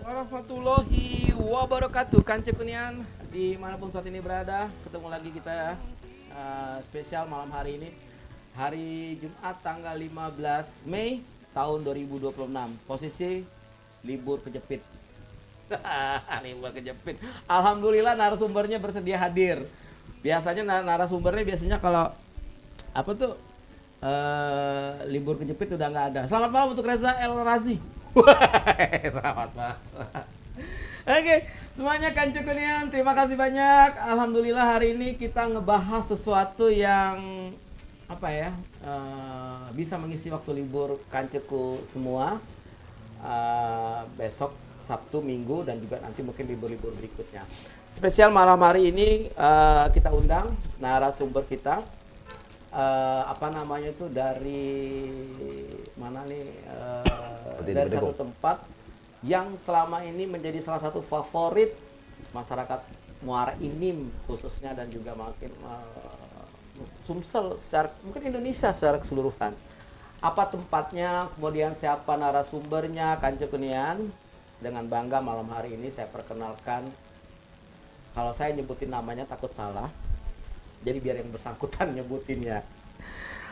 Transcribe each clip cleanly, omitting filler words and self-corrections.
warahmatullahi wabarakatuh. Kanci Kunian dimanapun saat ini berada, ketemu lagi kita spesial malam hari ini, hari Jumat tanggal 15 Mei tahun 2026. Posisi libur kejepit. Libur kejepit. Alhamdulillah narasumbernya bersedia hadir. Biasanya narasumbernya kalau apa tuh libur kejepit udah nggak ada. Selamat malam untuk Reza El Razi. Selamat malam. Oke, semuanya Kanci Kunian, terima kasih banyak. Alhamdulillah hari ini kita ngebahas sesuatu yang apa ya, bisa mengisi waktu libur kanceku semua. Besok Sabtu, Minggu, dan juga nanti mungkin libur-libur berikutnya. Spesial malam hari ini kita undang narasumber kita. Apa namanya itu dari mana nih, dari satu tempat yang selama ini menjadi salah satu favorit masyarakat Muara Enim khususnya, dan juga makin Sumsel secara mungkin Indonesia secara keseluruhan. Apa tempatnya, kemudian siapa narasumbernya, Kanci Kunian. Dengan bangga malam hari ini saya perkenalkan, kalau saya nyebutin namanya takut salah, jadi biar yang bersangkutan nyebutinnya.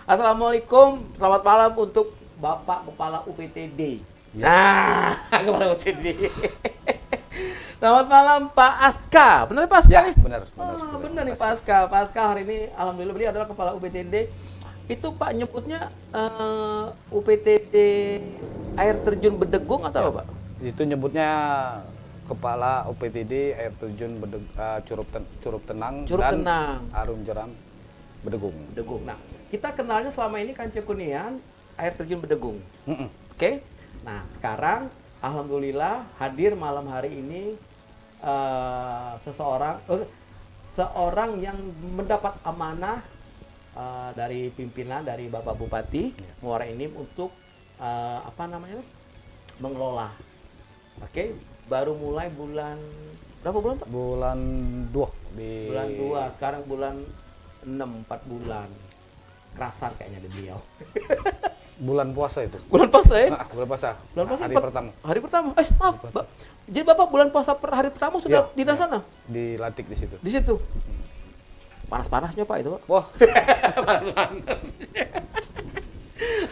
Assalamualaikum, selamat malam untuk Bapak Kepala UPTD. Ya. Nah, Kepala UPTD. Selamat malam Pak Aska. Benar Pak Aska? Ya, benar. Benar nih Pak Aska. Pak Aska hari ini alhamdulillah beliau adalah Kepala UPTD. Itu Pak nyebutnya UPTD Air Terjun Bedegung atau apa Pak? Itu nyebutnya Kepala UPTD Air Terjun Curug Tenang dan Arum Jeram Bedegung. Nah, kita kenalnya selama ini Kanci Kunian Air Terjun Bedegung. Oke. Nah, sekarang alhamdulillah hadir malam hari ini seorang yang mendapat amanah dari pimpinan, dari Bapak Bupati Muara Enim untuk apa namanya, mengelola. Oke, baru mulai bulan berapa bulan Pak? Bulan 2 Bulan 2, sekarang bulan 6, 4 bulan. Kerasan kayaknya di beliau. Bulan puasa itu. Bulan puasa ya? Bulan puasa. Bulan puasa Hari pertama. Hari pertama. Maaf, Pak. Jadi Bapak bulan puasa hari pertama sudah di sana? Dilantik di situ. Di situ. Panas-panasnya Pak itu, Pak. Wah, Panas-panas.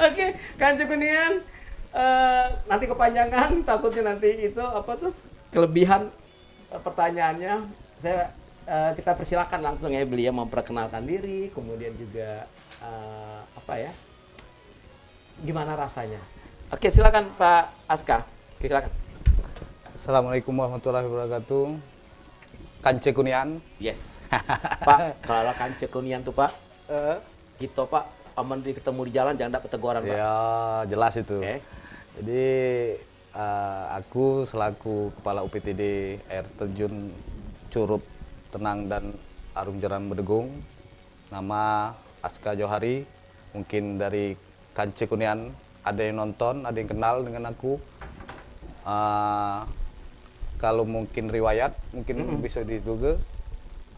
Oke, Kanci Kunian, nanti kepanjangan, takutnya nanti itu apa tuh kelebihan pertanyaannya. Kita persilakan langsung ya beliau memperkenalkan diri, kemudian juga apa ya, gimana rasanya. Oke, silakan Pak Aska. Silakan. Assalamualaikum warahmatullahi wabarakatuh. Kanci Kunian. Yes. Pak, kalau Kanci Kunian tuh Pak, kita Pak aman ketemu di jalan jangan dapat teguran Pak. Ya, jelas itu. Okay. Jadi aku selaku Kepala UPTD Air Terjun Curug Tenang dan Arum Jeram Bedegung, nama Aska Johari. Mungkin dari Kanci Kunian ada yang nonton, ada yang kenal dengan aku. Kalau mungkin riwayat, mungkin bisa diduga.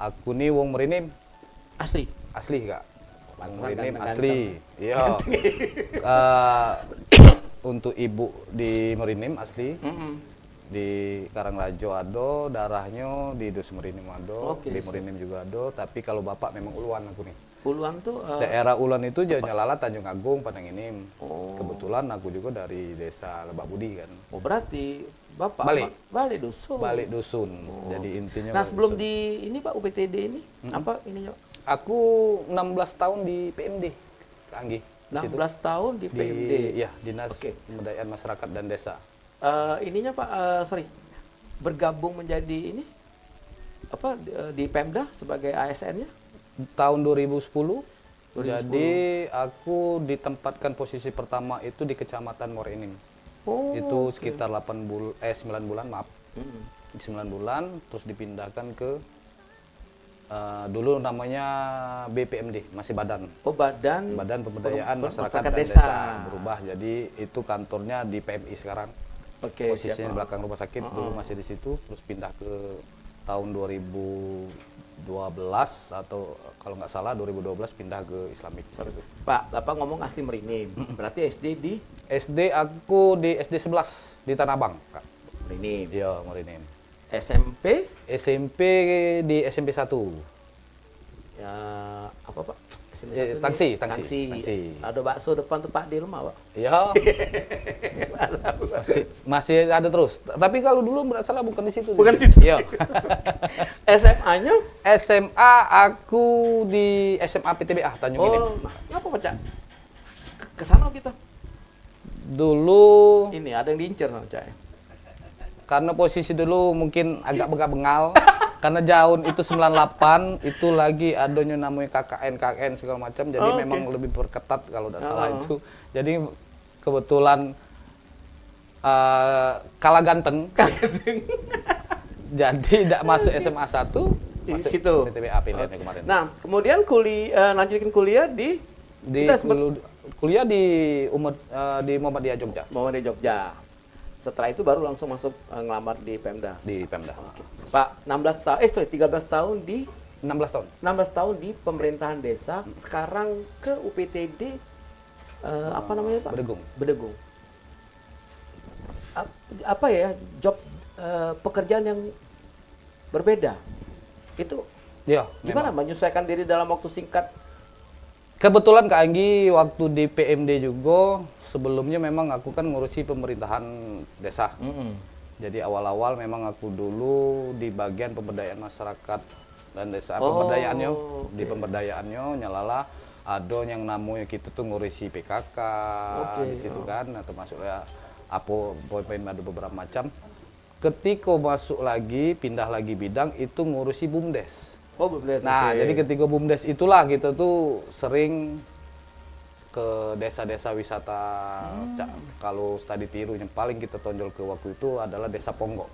Aku nih wong Merinim. Asli Kak. Wong Merinim Ganteng. asli. Iya. Untuk ibu di Merinim asli. Di Karangrajo ada, darahnya di Dus Merinim ada, di Merinim juga ada. Tapi kalau bapak memang Uluan aku nih. Uluan tuh Daerah Uluan itu Jauh Nyalala, Tanjung Agung, Padang Enim. Kebetulan aku juga dari desa Lebak Budi kan. Oh, berarti Bapak balik dusun. Balik dusun. Jadi intinya. Nah, sebelum di ini Pak UPTD ini apa ininya? Aku 16 tahun di PMD, Kak Anggi. 16 tahun di PMD. Iya, Dinas Pemberdayaan Masyarakat dan Desa. Ininya Pak, bergabung menjadi ini apa di Pemda sebagai ASN-nya? Tahun 2010. Jadi aku ditempatkan posisi pertama itu di Kecamatan Muara Enim. Itu sekitar 9 bulan, maaf. 9 bulan terus dipindahkan ke dulu namanya BPMD, masih Badan. Badan Pemberdayaan Masyarakat dan Desa. Berubah jadi itu kantornya di PMI sekarang. Posisinya di belakang rumah sakit, dulu masih di situ, terus pindah ke tahun 2012 atau kalau nggak salah 2012 pindah ke Islamik. Pak, Bapak ngomong asli Merinim, berarti SD di? SD aku di SD 11 di Tanah Abang, Kak. Ini Iya, Morinim. SMP SMP di SMP 1. ya apa Pak? SMP Tangsi, ini? Tangsi. Ada bakso depan tempat di rumah Pak. Iya. masih ada terus. Tapi kalau dulu salah bukan di situ. Bukan di situ. Iya. SMA-nya? SMA aku di SMA PTBA Tanjung Ilim. Oh, ngapa Pak Cak? Ke sana kita. Dulu Ini ada yang diincar sama Cak. karena posisi dulu mungkin agak bengal karena jauh itu 98 itu lagi adanya namanya KKN segala macam, jadi Oh, memang oke. lebih perketat kalau tidak salah Oh. itu. Jadi kebetulan kalah ganteng. Jadi tidak masuk SMA 1, Di masuk situ. PTBA pilihannya kemarin. Nah, kemudian lanjutin kuliah di kita sempat Kuliah di di Muhammadiyah Jogja, mau di Jogja. Setelah itu baru langsung masuk ngelamar di Pemda. di Pemda. Pak, 13 tahun di 16 tahun. 16 tahun di pemerintahan desa, sekarang ke UPTD apa namanya Pak? Bedegung. Bedegung. Apa ya job pekerjaan yang berbeda? Itu Ya, gimana menyesuaikan diri dalam waktu singkat? kebetulan Kak Anggi waktu di PMD juga sebelumnya memang aku kan ngurusi pemerintahan desa. Jadi awal-awal memang aku dulu di bagian pemberdayaan masyarakat dan desa. Pemberdayaannya di oke. pemberdayaannya nyalala ada yang namanya kita tuh ngurusi PKK Oke, di situ kan, atau masuk ya apa poin ada beberapa macam. Ketika masuk lagi pindah lagi bidang itu ngurusi BUMDes. Oh, BUMDes. Nah, oke. jadi ketika BUMDes itulah kita tuh sering ke desa-desa wisata. Kalau studi tiru yang paling kita tonjol ke waktu itu adalah Desa Ponggo.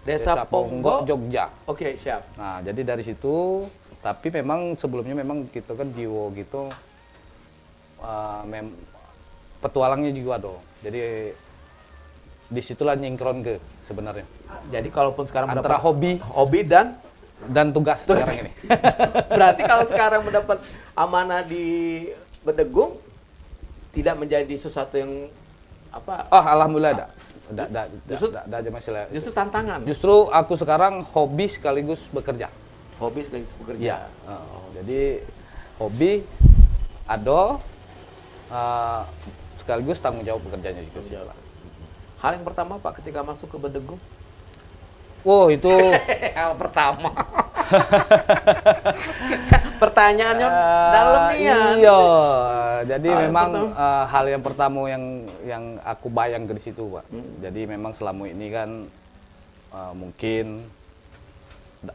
Desa Ponggo, Jogja. Oke, siap. Nah, jadi dari situ, tapi memang sebelumnya memang kita kan jiwa gitu, petualangnya juga ada. Jadi disitulah nyingkron ke sebenarnya. Jadi kalaupun sekarang Antara hobi dan tugas sekarang ini. berarti kalau sekarang mendapat amanah di Bedegung tidak menjadi sesuatu yang apa? Oh, alhamdulillah ada. Justru- Ada aja masalah. Justru tantangan. Justru aku sekarang hobi sekaligus bekerja. Hobi sekaligus bekerja. Iya. Jadi hobi ada sekaligus tanggung jawab pekerjaannya juga. Siap. Hal yang pertama Pak ketika masuk ke Bedegung? Wow, itu Hal pertama. Pertanyaannya dalam nih ya. Iya. Jadi Hal yang memang pertama. hal yang pertama yang aku bayang dari situ, Pak. Jadi memang selama ini kan mungkin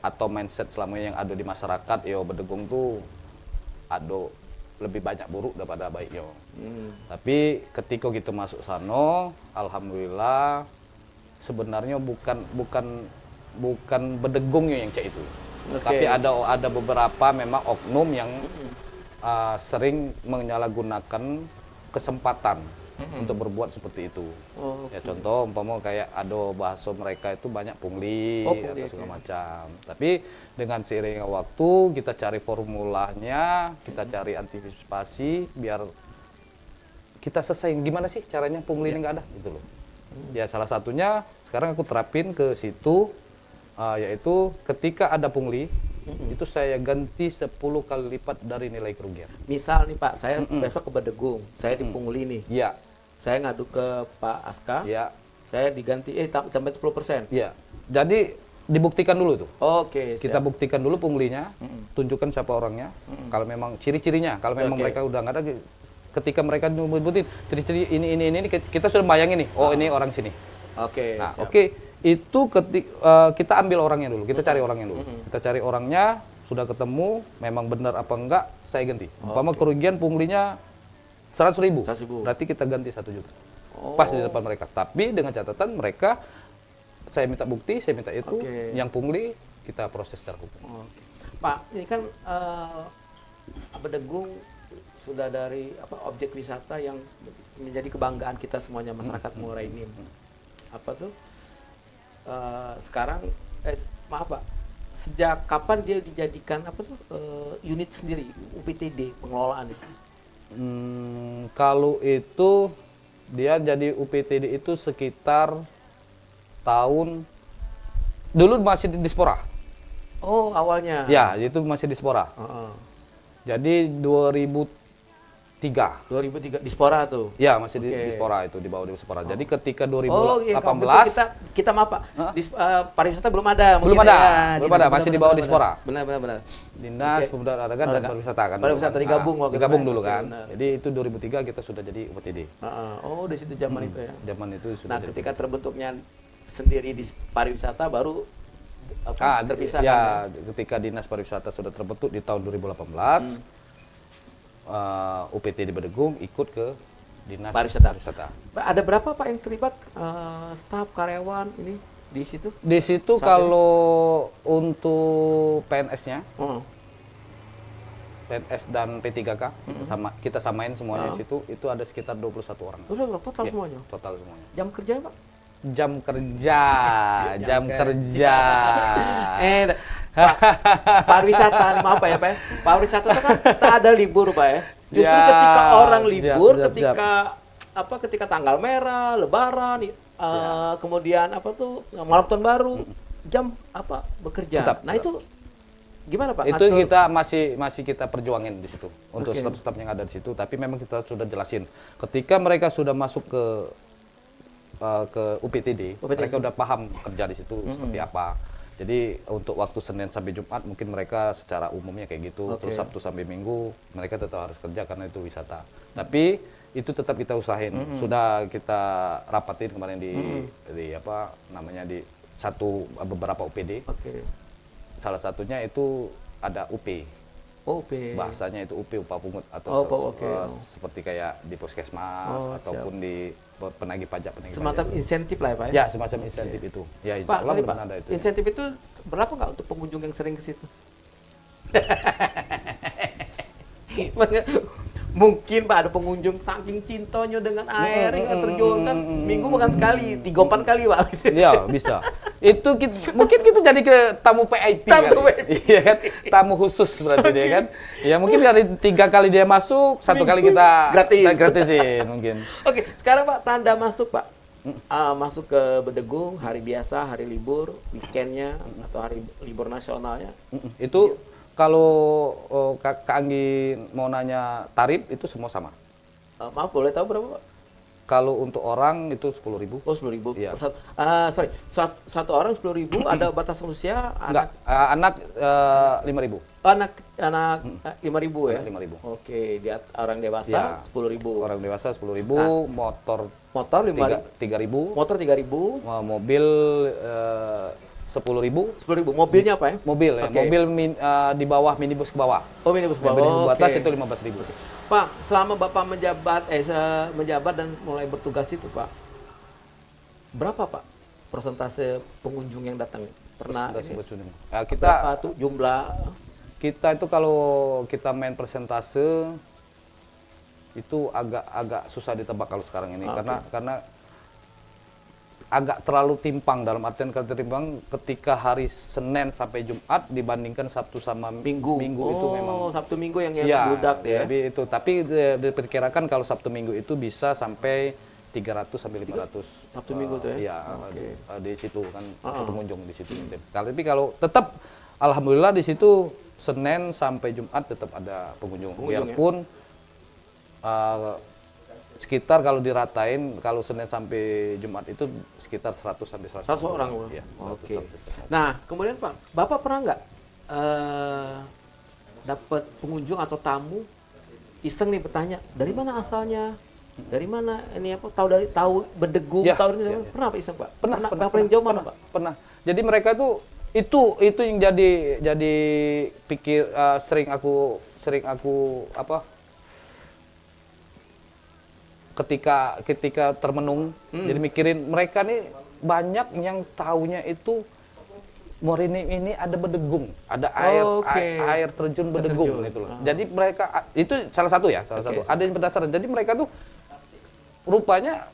atau mindset selama ini yang ada di masyarakat, yo Bedegung tuh ada lebih banyak buruk daripada baiknya. Tapi ketika kita masuk sana, alhamdulillah sebenarnya bukan Bedegungnya yang cek itu. Oke. Tapi ada beberapa memang oknum yang sering menyalahgunakan kesempatan untuk berbuat seperti itu. Oh, Ya contoh umpama kayak ada bahasa mereka itu banyak pungli, Oh, pungli, atau segala oke. macam. Tapi dengan seiringnya waktu kita cari formulanya, kita cari antisipasi biar kita selesai. Gimana sih caranya pungli ini nggak ada gitu loh. Ya salah satunya sekarang aku terapin ke situ, yaitu ketika ada pungli itu saya ganti 10 kali lipat dari nilai kerugian. Misal nih Pak, saya besok ke Bedegung, saya dipungli nih. Iya, Saya ngadu ke Pak Aska, iya, saya diganti tambah 10%. iya. Jadi dibuktikan dulu tuh. Oke, Kita siap. buktikan dulu punglinya, tunjukkan siapa orangnya. Kalau memang ciri-cirinya, kalau memang Oke. mereka udah nggak ada, ketika mereka nyebutin ciri-ciri ini, kita sudah bayangin nih, oh ini orang sini. Oke, Nah, siap. oke, itu kita ambil orangnya dulu, kita cari orangnya dulu. Kita cari orangnya, sudah ketemu, memang benar apa enggak, saya ganti. Umpama kerugian punglinya 100.000, 100.000. berarti kita ganti 1 juta. Oh. Pas di depan mereka. Tapi dengan catatan mereka, saya minta bukti, saya minta itu, Oke. yang pungli kita proses secara hukum. Oke. Pak, ini kan Bedegung sudah dari objek wisata yang menjadi kebanggaan kita semuanya masyarakat Muara ini. Apa tuh? Sekarang maaf Pak, sejak kapan dia dijadikan unit sendiri UPTD pengelolaan itu? Kalau itu dia jadi UPTD itu sekitar tahun dulu masih di Dispora. Oh, awalnya. Ya, itu masih Dispora. Jadi 2003. 2003 Dispora tuh. Ya, masih di Oke. Dispora itu, di bawah Dispora. Jadi ketika Oh, iya, kalau betul 2018 kita maaf Pak. Pariwisata belum ada mungkin Belum ada, ya. belum ada, masih di bawah Dispora. Benar. Dinas Oke. Pemuda Olahraga dan Pariwisata kan. Pariwisata digabung waktu itu, digabung Pak. dulu Oke, kan. benar. Jadi itu 2003 kita sudah jadi UPTD. Oh, di situ zaman itu ya. Zaman itu sudah Nah, jadi. ketika terbentuknya sendiri di pariwisata baru terpisah ya, kan, ya? ketika Dinas Pariwisata sudah terbentuk di tahun 2018, UPTD Bedegung ikut ke Dinas Pariwisata. Pariwisata. Ada berapa Pak yang terlibat staf karyawan ini di situ? Di situ Saat kalau untuk PNS-nya, Oh. PNS dan P3K, kita samain semuanya di situ, itu ada sekitar 21 orang. Udah total Ya, semuanya. Total semuanya. Jam kerja Pak? Jam kerja, jam kerja. Pak, pariwisata, maaf Pak ya Pak. Pariwisata itu kan tak ada libur Pak ya. Justru Ya, ketika orang libur, siap. ketika tanggal merah, Lebaran, kemudian malam tahun baru, jam bekerja. Tetap, Nah itu gimana Pak? Itu Ngatur- kita masih kita perjuangin di situ untuk Oke. staf-staf yang ada di situ. Tapi memang kita sudah jelasin, ketika mereka sudah masuk ke UPTD, mereka udah paham kerja di situ seperti apa. Jadi untuk waktu Senin sampai Jumat mungkin mereka secara umumnya kayak gitu. Oke. Terus Sabtu sampai Minggu mereka tetap harus kerja karena itu wisata. Tapi itu tetap kita usahain. Sudah kita rapatin kemarin di apa namanya di beberapa UPD. Oke. Salah satunya itu ada UP. Oke. Bahasanya itu UP, upah pungut atau oke. seperti kayak di puskesmas ataupun di penagih pajak. Semacam insentif lah ya Pak ya? Ya, semacam insentif itu. Ya, insya Pak, Allah sorry Pak, mudah-mudahan ada itu. insentif itu berlaku nggak untuk pengunjung yang sering ke situ? Mungkin Pak ada pengunjung saking cintanya dengan air yang terjun kan seminggu bukan sekali, 3-4 kali Pak. Iya, bisa. Itu mungkin kita jadi ke tamu PIP Tamu kali. VIP. Iya kan? Tamu khusus berarti dia kan. Ya mungkin kali 3 kali dia masuk, 1 kali kita Gratis. gratisin mungkin. Oke, sekarang Pak tanda masuk Pak. Masuk ke Bedegung hari biasa, hari libur, weekendnya atau hari libur nasionalnya. Itu kalau Kak Anggi mau nanya tarif itu semua sama. Maaf boleh tahu berapa Pak? Kalau untuk orang itu 10.000. Oh 10.000. Iya. Sorry, satu orang 10.000. Ada batas usia Enggak, anak anak 5.000. anak 5.000 ya? 5.000. Oke, orang dewasa Ya. 10.000. Orang dewasa 10.000, motor Motor 5.000. 3.000, Motor 3.000. mobil 10.000. 10.000. Mobilnya apa ya? Mobil ya, Oke. mobil di bawah minibus ke bawah. Oh, minibus Yang bawah. di atas Oke. itu 15.000. Pak, selama Bapak menjabat dan mulai bertugas itu, Pak. Berapa, Pak, persentase pengunjung yang datang? Pernah Sudah ini? sebut sudah. Ya, Berapa tuh jumlah? kita itu kalau kita main persentase itu agak susah ditebak kalau sekarang ini karena agak terlalu timpang, dalam artian kata timpang ketika hari Senin sampai Jumat dibandingkan Sabtu sama Minggu. itu memang Sabtu Minggu yang ya, bludak ya. tapi diperkirakan kalau Sabtu Minggu itu bisa sampai 300 sampai 500 Sabtu Minggu tuh ya? ya Oke. di situ kan pengunjung di situ. Tapi kalau tetap alhamdulillah di situ Senin sampai Jumat tetap ada pengunjung biarpun sekitar kalau diratain kalau Senin sampai Jumat itu sekitar 100 sampai 100 orang. Ya, Oke. Nah, kemudian Pak, Bapak pernah nggak dapat pengunjung atau tamu iseng nih bertanya, dari mana asalnya? Dari mana ini apa? Tahu Bedegung, Ya, tahu ini dari ya, mana? ya. Pernah Pak iseng Pak? Pernah. Yang paling jauh mana Pak? Pernah. Jadi mereka itu yang jadi pikir sering aku apa ketika termenung jadi mikirin mereka nih banyak yang taunya itu Morini ini ada Bedegung, ada air terjun Bedegung terjun. gitu loh. Jadi mereka itu salah satu. Ada yang penasaran. Jadi mereka tuh rupanya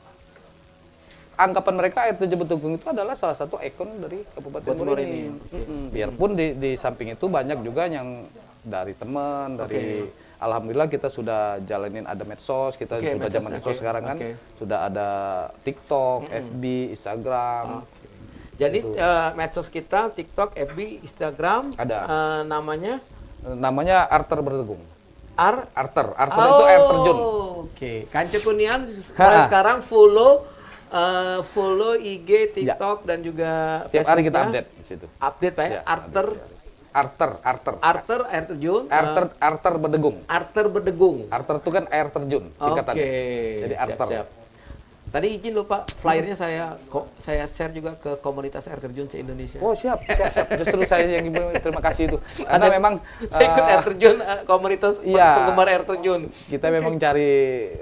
anggapan mereka air terjun Bedegung itu adalah salah satu ikon dari Kabupaten Morini. Biarpun di samping itu banyak juga yang dari teman, dari alhamdulillah kita sudah jalanin ada medsos, kita sudah zaman medsos sekarang kan sudah ada TikTok, FB, Instagram. Jadi medsos kita TikTok, FB, Instagram Ada. Namanya Namanya Arter Berdegung. Arter Oh, itu air terjun. Oke, Kanca Kunian mulai sekarang follow IG, TikTok dan juga Tiap hari kita Facebooknya. update di situ. Update Pak ya, Ya, Arter Arter air terjun. Arter Berdegung. Arter Berdegung. Arter itu kan air terjun singkatannya. Oke. Jadi Arter. Siap. Tadi izin lupa flyernya saya share juga ke komunitas air terjun se-Indonesia. Oh siap. Justru saya yang terima kasih itu. Karena memang Saya ikut air terjun, komunitas iya. penggemar air terjun. kita memang cari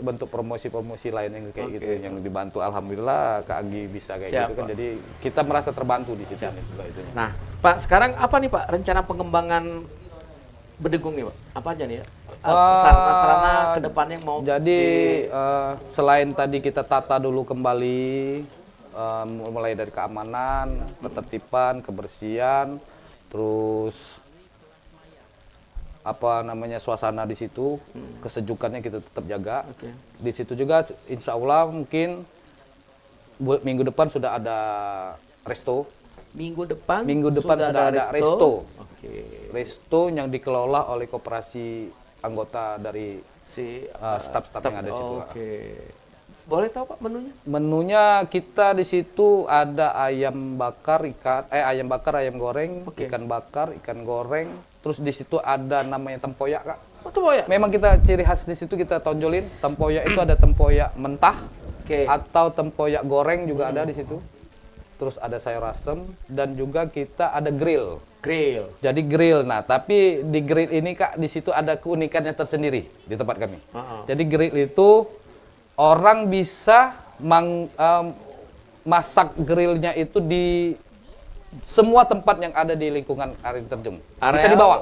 bentuk promosi-promosi lain yang kayak gitu yang dibantu. Alhamdulillah Kak Agi bisa kayak Siap, gitu kan. Pak. Jadi kita merasa terbantu di situ juga itunya. Nah, Pak, sekarang apa nih Pak rencana pengembangan Bedegung nih Pak? Apa aja nih ya? Sarana-sarana ke depannya yang mau Jadi selain tadi kita tata dulu kembali mulai dari keamanan, ketertiban, kebersihan, terus apa namanya suasana di situ, kesejukannya kita tetap jaga. Oke. Di situ juga insya Allah mungkin minggu depan sudah ada resto. Minggu depan Sudah ada resto. Oke. Resto yang dikelola oleh koperasi anggota dari Si staf-staf yang ada di situ. Oke. Boleh tahu Pak menunya? Menunya kita di situ ada ayam bakar, ayam goreng, Oke. ikan bakar, ikan goreng. Terus di situ ada namanya tempoyak, Kak. Oh, tuh ya. Memang kita ciri khas di situ kita tonjolin, tempoyak itu ada tempoyak mentah Oke. atau tempoyak goreng juga ada di situ. Terus ada sayur asem dan juga kita ada grill. Grill. Jadi grill. Nah, tapi di grill ini Kak di situ ada keunikannya tersendiri di tempat kami. Jadi grill itu orang bisa masak grillnya itu di semua tempat yang ada di lingkungan air terjun. Bisa Areal- dibawa.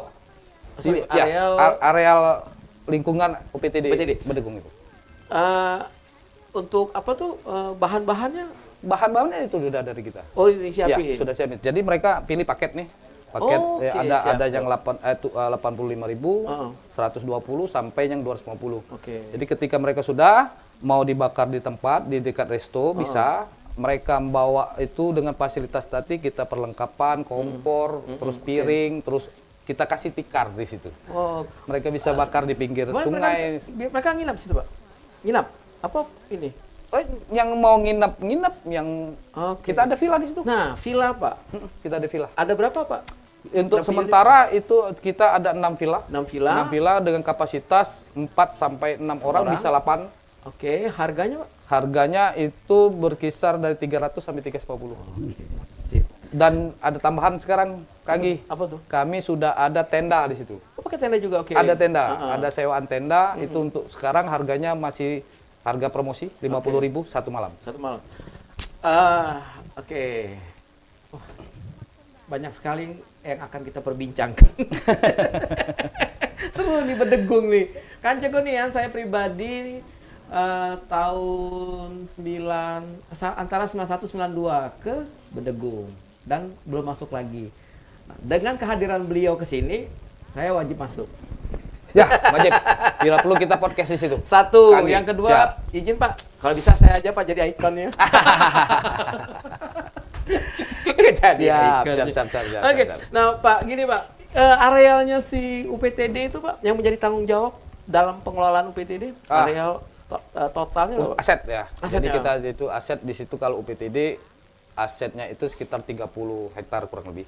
Sorry, Ya, areal areal lingkungan UPTD UPTD. Bedegung itu. Untuk apa tuh bahan-bahannya? Bahan-bahannya itu sudah dari kita. Oh, ini Ya, siapin. sudah siapin. Jadi mereka pilih paket nih. Paket Oh, oke, ada siap, yang 85.000, 120 sampai yang 250. Oke. Jadi ketika mereka sudah mau dibakar di tempat di dekat resto bisa mereka membawa itu dengan fasilitas tadi kita perlengkapan kompor, terus piring, terus kita kasih tikar di situ. Oh, Mereka bisa bakar di pinggir sungai. mereka nginap situ, Pak. Nginap. Apa ini? Yang mau nginep yang Oke. kita ada villa di situ. Nah, villa, Pak. Kita ada villa. Ada berapa, Pak? Untuk Berapa sementara itu kita ada 6 villa. 6 villa. 6 villa dengan kapasitas 4 sampai 6 orang bisa 8. Oke, harganya, Pak? Harganya itu berkisar dari 300 sampai 350. Sip. Dan ada tambahan sekarang, Kak Anggi. Apa tuh? Kami sudah ada tenda di situ. Oh, pakai tenda juga, oke. Ada tenda, ada sewaan tenda. Itu untuk sekarang harganya masih harga promosi 50.000 satu malam. Satu malam. Oke. Wah, banyak sekali yang akan kita perbincangkan. Seru nih Bedegung nih. Kanca Kunian saya pribadi tahun antara 91 92 ke Bedegung dan belum masuk lagi. Nah, dengan kehadiran beliau ke sini, saya wajib masuk. Ya, wajib. Bila perlu kita podcast di situ. Satu, Kang, yang kedua, siap. izin Pak, kalau bisa saya aja Pak jadi ikonnya. Jadi Siap. Oke, nah Pak, gini Pak, arealnya si UPTD itu Pak, yang menjadi tanggung jawab dalam pengelolaan UPTD, areal totalnya berapa? Aset ya. Jadi Asetnya. kita itu aset di situ kalau UPTD asetnya itu sekitar 30 hektar kurang lebih.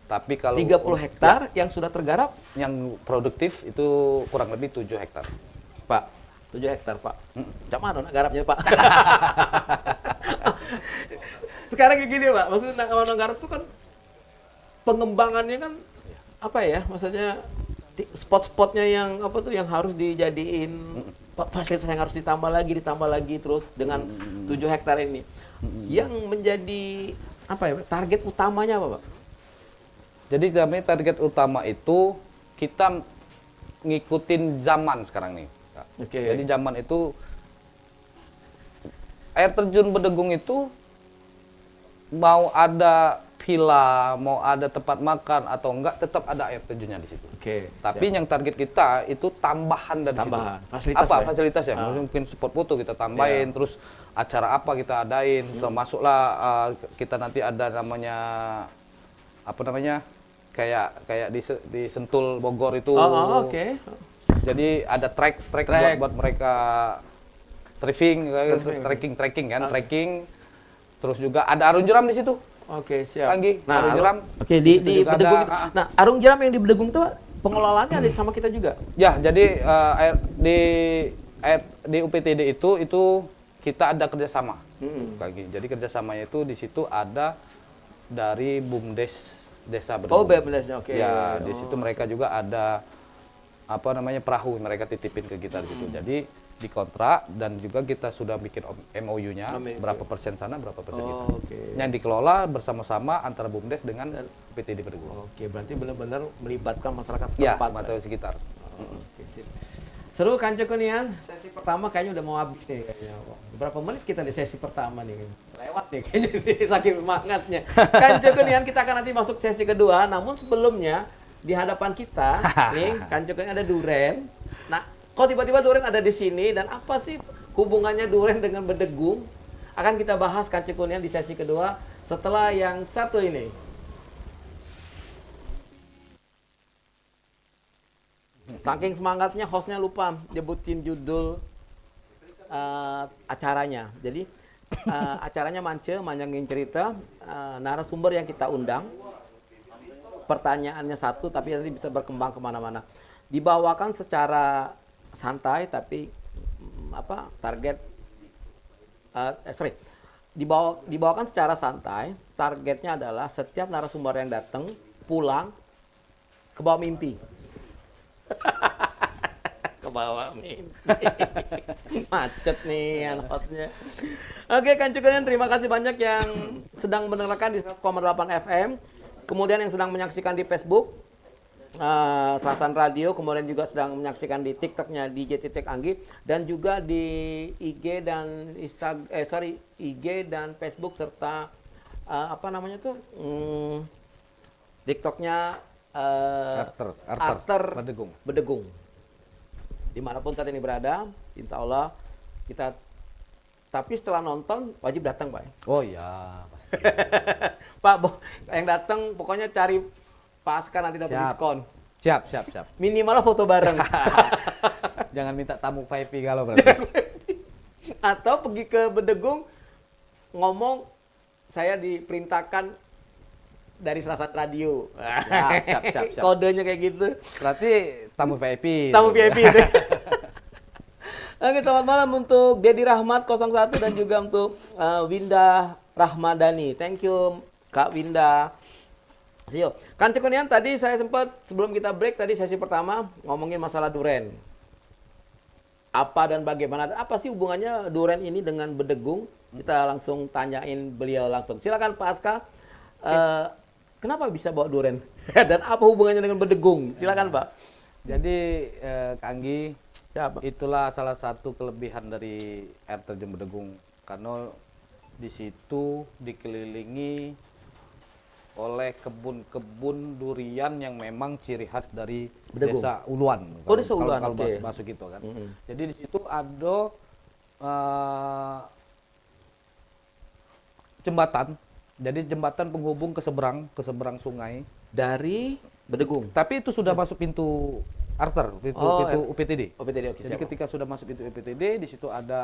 Tapi kalau 30 hektar yang sudah tergarap, yang produktif itu kurang lebih 7 hektar. Pak. 7 hektar, Pak. Cak mana nak garapnya, Pak? Sekarang kayak gini, Pak. Maksudnya kalau garap itu kan pengembangannya kan apa ya? Maksudnya spot-spotnya yang apa tuh yang harus dijadiin fasilitas yang harus ditambah lagi terus dengan 7 hektar ini. Yang menjadi apa ya? Target utamanya apa, Pak? Jadi kami target utama itu kita ngikutin zaman sekarang nih. Oke. Jadi zaman itu air terjun Bedegung itu mau ada villa, mau ada tempat makan atau enggak tetap ada air terjunnya di situ. Oke. Tapi yang target kita itu tambahan dari Tambahan. situ. Fasilitas Apa ya? fasilitas ya? Mungkin spot foto kita tambahin, terus acara apa kita adain, termasuklah kita nanti ada namanya apa namanya kayak di Sentul Bogor itu. Oke. Jadi ada trek buat mereka trekking kan, trekking. Terus juga ada arung jeram di situ. Oke, siap. Anggi, arung jeram. Oke, di juga Bedegung. ada, Nah, arung jeram yang di Bedegung itu pengelolaannya ada sama kita juga. Ya, jadi di UPTD itu kita ada kerjasama. Lagi. Jadi kerjasamanya itu di situ ada dari BUMDes Desa Bedegung. Oh, BUMDes, oke. Ya, di situ mereka juga ada apa namanya perahu mereka titipin ke kita di situ. Jadi dikontrak dan juga kita sudah bikin MOU-nya berapa persen sana berapa persen kita. Yang dikelola bersama-sama antara BUMDes dengan UPTD Bedegung. Oke, berarti benar-benar melibatkan masyarakat Ya, setempat. atau sekitar. Oke, sip. Seru kan Cekunian? Sesi pertama kayaknya udah mau habis nih kayaknya. Berapa menit kita di sesi pertama nih? Lewat nih kayaknya saking semangatnya. Kan Cekunian, kita akan nanti masuk sesi kedua, namun sebelumnya di hadapan kita nih kan Cekunian ada duren. Nah, kok tiba-tiba duren ada di sini dan apa sih hubungannya duren dengan Bedegung? Akan kita bahas kan Cekunian di sesi kedua setelah yang satu ini. Saking semangatnya hostnya lupa nyebutin judul acaranya. Jadi acaranya manjangin cerita, narasumber yang kita undang. Pertanyaannya satu tapi nanti bisa berkembang kemana-mana. Dibawakan secara santai tapi target dibawakan secara santai. Targetnya adalah setiap narasumber yang datang pulang ke bawah mimpi. Ke bawah mimpi. Macet nih hostnya. Oke kan Cekunian, terima kasih banyak yang sedang mendengarkan di 100,8 FM. Kemudian yang sedang menyaksikan di Facebook Serasan Radio, kemudian juga sedang menyaksikan di TikToknya DJ Titik Anggi, dan juga di IG dan IG dan Facebook serta TikToknya Arter Bedegung. Dimanapun saat ini berada, insya Allah kita. Tapi setelah nonton wajib datang, Pak. Oh ya, pasti. Pak, yang datang pokoknya cari Pasca nanti dapat diskon. Siap. Minimal foto bareng. Jangan minta tamu VIP kalau berarti. Atau pergi ke Bedegung ngomong saya diperintahkan dari Serasan Radio. Siap. Kodenya kayak gitu. Berarti tamu VIP. Tamu VIP itu. Oke, selamat malam untuk Dedi Rahmat 01 dan juga untuk Winda Rahmadani. Thank you Kak Winda. See you. Kan Cekunian, tadi saya sempat sebelum kita break tadi sesi pertama ngomongin masalah duren. Apa dan bagaimana? Apa sih hubungannya duren ini dengan Bedegung? Kita langsung tanyain beliau langsung. Silakan Pak Aska. Kenapa bisa bawa duren? Dan apa hubungannya dengan Bedegung? Silakan Pak. Jadi Kak Anggi, itulah salah satu kelebihan dari air terjun Bedegung, karena di situ dikelilingi oleh kebun-kebun durian yang memang ciri khas dari Bedegung. Desa Uluan. Oh, Desa Uluan, kalau oke. masuk itu kan. Jadi di situ ada jembatan. Jadi jembatan penghubung ke seberang sungai Dari Bedegung. tapi itu sudah masuk pintu Arter, pintu UPTD. UPTD, oke, Jadi siap. ketika sudah masuk pintu UPTD, di situ ada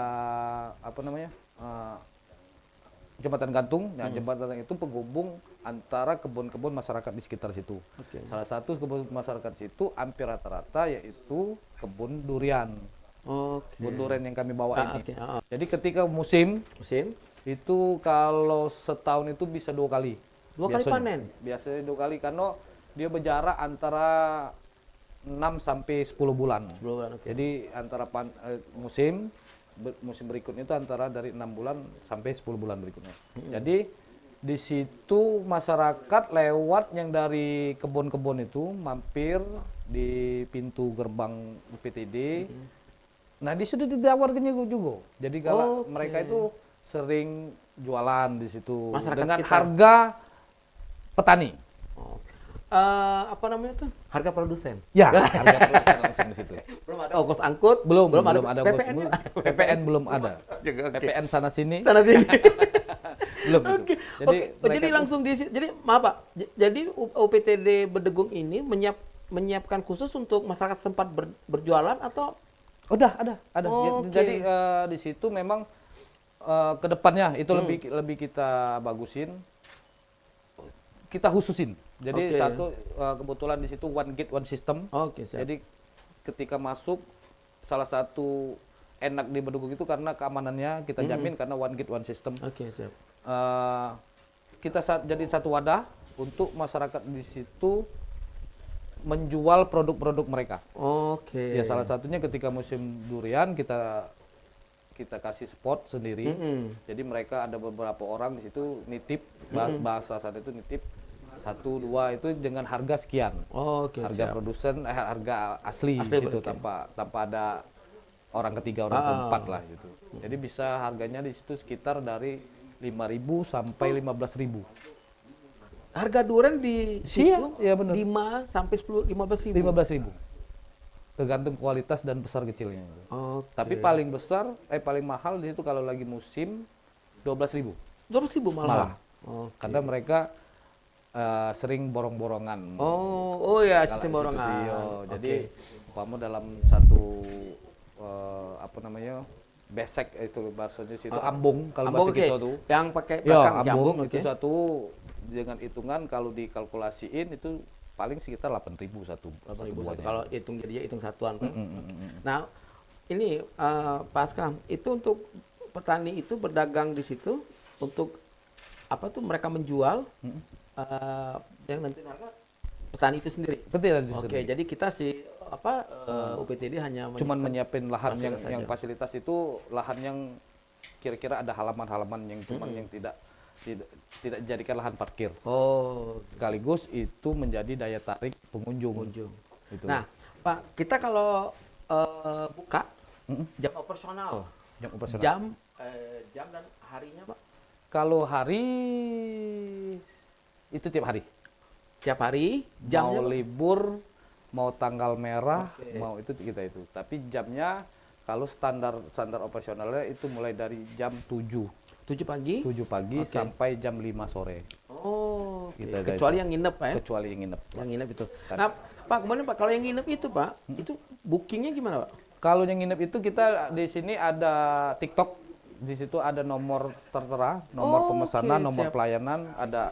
jembatan gantung. Nah, jembatan itu penghubung antara kebun-kebun masyarakat di sekitar situ. Oke. Salah satu kebun masyarakat situ hampir rata-rata yaitu kebun durian. Oke. Kebun durian yang kami bawa ini. Oke. Jadi ketika musim itu kalau setahun itu bisa 2 kali. 2 kali panen? Biasanya 2 kali karena dia berjarak antara 6 sampai 10 bulan. 10 bulan, oke. Jadi antara musim berikutnya itu antara dari 6 bulan sampai 10 bulan berikutnya. Jadi di situ masyarakat lewat yang dari kebun-kebun itu mampir di pintu gerbang UPTD. Nah, di situ ditawarkannya juga. Jadi kalau mereka itu sering jualan di situ Masyarakat dengan sekitar. harga petani. apa namanya tuh? Harga produsen. Ya, harga produsen langsung di situ. Belum ada ongkos angkut, Belum ada ada PPN-nya. PPN belum ada. Oke. PPN sana sini Sana sini. belum itu. Oke. Jadi Oke. Oh, jadi mereka tuh- langsung jadi maaf Pak. Jadi UPTD Bedegung ini menyiapkan khusus untuk masyarakat sempat berjualan atau udah ada. Oh, oke. Jadi di situ memang ke depannya itu lebih kita bagusin. Kita khususin. Jadi Oke. satu kebetulan di situ one gate one system. Oke, siap. Jadi ketika masuk salah satu enak di Beduguk itu karena keamanannya kita jamin karena one gate one system. Oke, siap. Kita jadi satu wadah untuk masyarakat di situ menjual produk-produk mereka. Oke. Ya salah satunya ketika musim durian kita kasih spot sendiri. Jadi mereka ada beberapa orang di situ nitip bahasa sana itu nitip 1-2 itu dengan harga sekian. Oke, Harga siap. produsen harga asli, Asli, gitu oke. tanpa ada orang ketiga orang keempat lah gitu. Jadi bisa harganya di situ sekitar dari 5.000 sampai 15.000. Harga durian di situ iya benar. 5 sampai 10 15.000. 15.000. Tergantung kualitas dan besar kecilnya. Oke. Tapi paling besar paling mahal di situ kalau lagi musim 12.000. 12.000 malah. Oke. Karena mereka sering borong-borongan. Oh ya, Kalau sistem di situ, borongan. iya. Jadi Oke. umpama dalam satu apa namanya besek itu bahasanya situ ambung kalau Ambung, bahasa oke. kita tuh. Yang pakai Ya, belakang ambung jambung, itu oke. satu dengan hitungan kalau dikalkulasiin itu paling sekitar 8.000 satu 8.000 buahnya. satu. Kalau hitung jadi hitung satuan, Pak. Nah, ini Pak Askam, itu untuk petani itu berdagang di situ untuk apa tuh mereka menjual yang nanti harga petani itu sendiri. Betul itu Oke, sendiri. jadi kita sih UPTD hanya Cuman menyiapin lahan fasilitas yang saja. fasilitas itu lahan yang kira-kira ada halaman-halaman yang cuman yang tidak dijadikan lahan parkir. Oh, Sekaligus itu menjadi daya tarik pengunjung. kunjung. Gitu. Nah, Pak, kita kalau buka jam operasional, Jam operasional. jam dan harinya, Pak. Kalau hari itu tiap hari. Tiap hari, jamnya Mau Pak? libur, mau tanggal merah, Oke. mau itu kita itu. Tapi jamnya kalau standar operasionalnya itu mulai dari jam 7 7 pagi. pagi Oke. sampai jam 5 sore. Oh, oke. Kita ada Kecuali yang nginep, Pak ya. Kecuali yang nginep. Yang nginep itu. Nah, Pak, kemudian Pak, kalau yang nginep itu, Pak, itu bookingnya gimana, Pak? Kalau yang nginep itu kita di sini ada TikTok, di situ ada nomor tertera, nomor Oh, pemesanan, oke, nomor siap. pelayanan, ada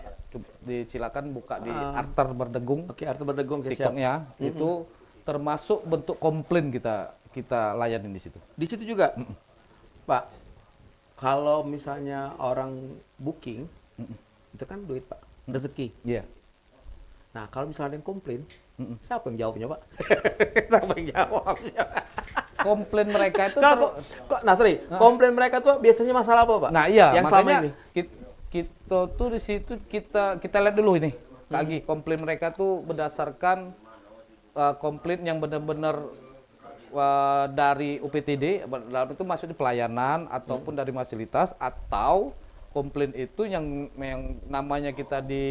silakan buka di Arter Berdegung Oke, Artu Berdegung, oke, siap. TikToknya, itu termasuk bentuk komplain kita layanin di situ. Di situ juga, Pak, kalau misalnya orang booking, itu kan duit, Pak, rezeki. Iya. Nah, kalau misalnya ada yang komplain, siapa yang jawabnya, Pak? Siapa yang jawabnya? Komplain mereka itu komplain mereka tuh biasanya masalah apa, Pak? Nah iya, yang selama makanya ini. kita tuh di situ kita lihat dulu ini, Kak Agi, komplain mereka tuh berdasarkan komplain yang benar-benar dari UPTD, dalam itu maksudnya pelayanan ataupun dari fasilitas atau komplain itu yang namanya kita di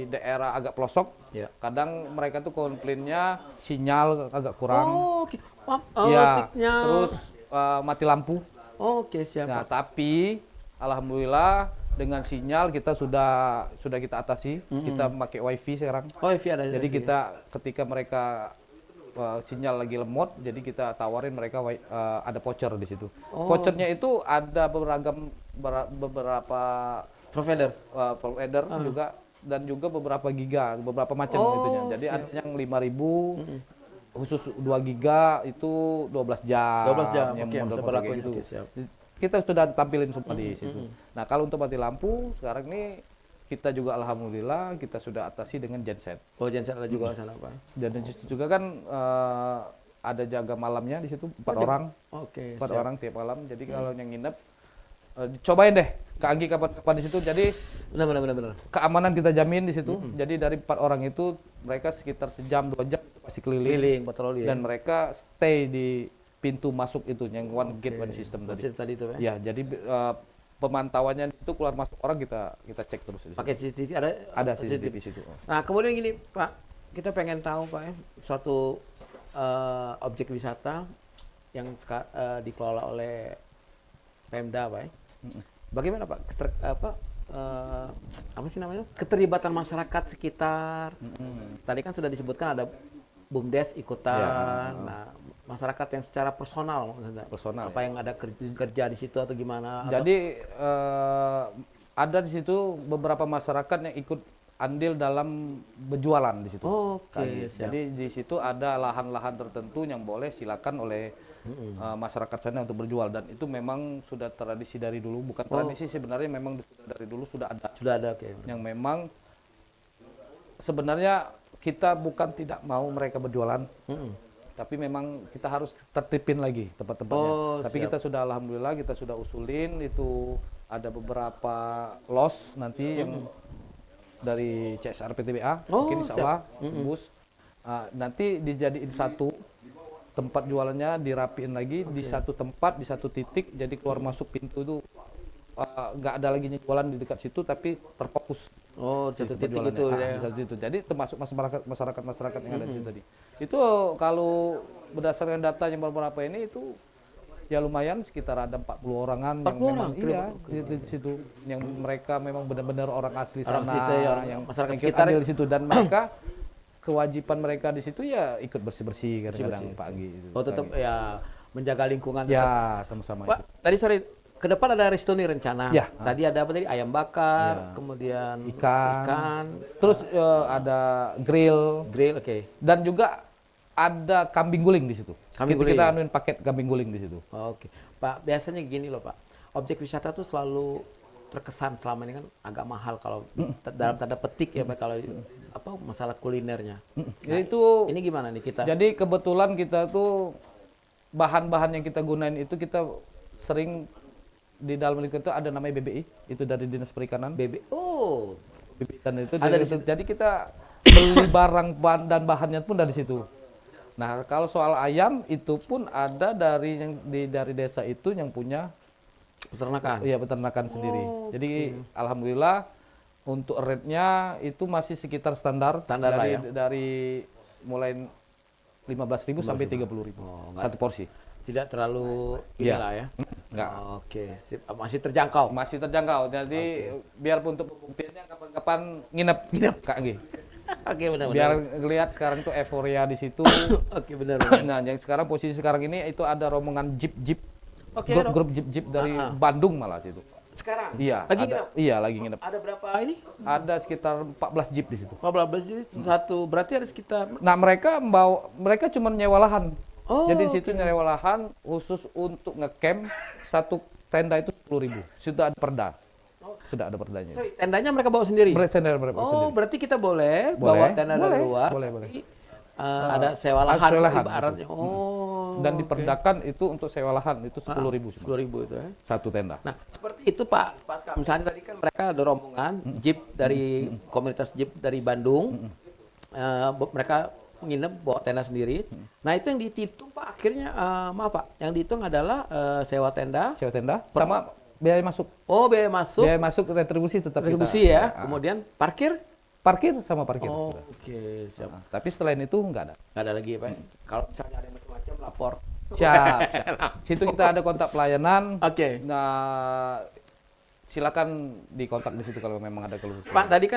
daerah agak pelosok, Ya. kadang mereka tuh komplainnya sinyal agak kurang, Oh, oke. Maaf, ya, signal. terus mati lampu. Oke, siap. Nah, Pak. tapi alhamdulillah dengan sinyal kita sudah kita atasi. Kita pakai wifi sekarang. Oh, Evi ada. Jadi Evi. kita ketika mereka sinyal lagi lemot, jadi kita tawarin mereka ada voucher di situ. Oh. Vouchernya itu ada beberapa Provider. provider juga dan juga beberapa giga, beberapa macam Oh, itunya. Jadi siap. ada yang 5.000 khusus 2 giga itu 12 jam. 12 jam, yang oke, model-model bisa kayak berlakunya, gitu. oke, siap. Kita sudah tampilin semua di situ. Nah, kalau untuk mati lampu sekarang ini kita juga alhamdulillah kita sudah atasi dengan genset. Oh, genset ada juga di sana, Pak. Dan di situ juga kan ada jaga malamnya di situ 4 Oh, orang. Oke, 4 siap. orang tiap malam. Jadi kalau yang nginep cobain deh Kak Anggi kapan-kapan di situ. Jadi Benar. keamanan kita jamin di situ. Jadi dari 4 orang itu mereka sekitar sejam 2 jam pasti keliling Keliling patroli ya. dan mereka stay di pintu masuk itu yang one gate one system tadi. Masjid tadi itu ya. Ya, jadi pemantauannya itu keluar masuk orang kita cek terus di situ. Pakai CCTV ada Ada CCTV di situ. Nah, kemudian gini, Pak. kita pengen tahu Pak ya, suatu objek wisata yang dikelola oleh Pemda Pak ya. Bagaimana Pak apa sih namanya, keterlibatan masyarakat sekitar? Tadi kan sudah disebutkan ada BUMDes ikutan. Nah, masyarakat yang secara personal maksudnya. Personal, apa yang ada kerja di situ atau gimana? Jadi ada di situ beberapa masyarakat yang ikut andil dalam berjualan di situ. Oke, siap. Jadi di situ ada lahan-lahan tertentu yang boleh silakan oleh masyarakat sana untuk berjual, dan itu memang sudah tradisi dari dulu. Bukan tradisi sebenarnya, memang dari dulu sudah ada. Sudah ada, oke. Yang memang sebenarnya kita bukan tidak mau mereka berjualan, tapi memang kita harus tertipin lagi tempat-tempatnya. Tapi siap. kita sudah, alhamdulillah, kita sudah usulin itu ada beberapa los nanti yang dari CSR PTBA, mungkin insya Allah tembus. Nanti dijadiin satu tempat jualannya, dirapiin lagi di satu tempat, di satu titik, jadi keluar masuk pintu itu nggak ada lagi jualan di dekat situ, tapi terfokus. Di satu titik itu ya. Jadi termasuk masyarakat yang ada di situ tadi. Itu kalau berdasarkan data yang beberapa ini itu ya lumayan, sekitar ada 40 orangan 40 yang memang orang, di situ, yang mereka memang benar-benar orang asli Orang sana, situ ya, yang masyarakat ikut sekitar andil di situ, dan mereka kewajiban mereka di situ ya ikut bersih-bersih kadang-kadang pagi itu. Tetap ya menjaga lingkungan. Ya, sama-sama. Pak, tadi sorry, ke depan ada resto nih rencana. Ya. Tadi ada apa tadi? Ayam bakar, kemudian Ikan. Terus ada grill, oke. dan juga ada kambing guling di situ. Kambing Kita guling. anuin paket kambing guling di situ. Oke. Pak, biasanya gini loh, Pak. Objek wisata tuh selalu terkesan selama ini kan agak mahal kalau dalam tanda petik ya Pak, kalau apa masalah kulinernya. Nah, Itu ini gimana nih kita? jadi kebetulan kita tuh bahan-bahan yang kita gunain itu kita sering di dalam lingkungan itu ada namanya BBI, itu dari Dinas Perikanan. Bibitan itu Ada dari situ. Jadi kita beli barang dan bahannya pun dari situ. Nah, kalau soal ayam itu pun ada dari yang dari desa itu yang punya Peternakan. iya peternakan sendiri. Jadi alhamdulillah untuk rate-nya itu masih sekitar standar Standar lah dari ya. dari mulai 15.000 sampai 30.000 satu porsi. Tidak terlalu Iya. inilah ya. Enggak. Oke, sip. Masih terjangkau. Masih terjangkau. Jadi biarpun untuk pembuktiannya kapan-kapan nginep Kak Anggi. Oke, benar-benar. Biar ngelihat sekarang tuh euforia di situ. Oke, benar. Nah, yang sekarang posisi sekarang ini itu ada rombongan jeep Oke, grup jeep dari Bandung malah situ. Sekarang? Iya, Lagi ada, nginep? iya lagi nginep. Ada berapa ini? Ada sekitar 14 jeep di situ. 14 jadi satu, berarti ada sekitar. Nah, mereka cuma nyewa lahan. Jadi di situ nyewa lahan khusus untuk ngecamp, satu tenda itu 10.000. Sudah ada perda. Sudah ada perdanya. Sorry, tendanya mereka bawa sendiri? Mereka bawa sendiri. Berarti kita boleh bawa tenda dari luar. Boleh. Tapi, ada sewa lahan, sewa lahan, ibaratnya. Dan diperdakan itu untuk sewa lahan itu 10.000 cuma. 10.000 itu ya. Satu tenda. Nah, seperti itu Pak Paskam. Misalnya tadi kan mereka ada rombongan jeep dari komunitas jeep dari Bandung. Mereka nginep bawa tenda sendiri. Nah, itu yang dihitung Pak akhirnya maaf Pak, yang dihitung adalah sewa tenda, Sewa tenda sama biaya masuk. biaya masuk, Biaya masuk retribusi tetap retribusi kita. ya. Kemudian parkir. Parkir sama parkir. Oke, siap. Nah, tapi selain itu nggak ada. Nggak ada lagi ya Pak. Kalau misalnya ada yang macam-macam lapor. Siap. Situ kita ada kontak pelayanan. Oke. Nah, silakan dikontak di situ kalau memang ada keluhan. Pak, tadi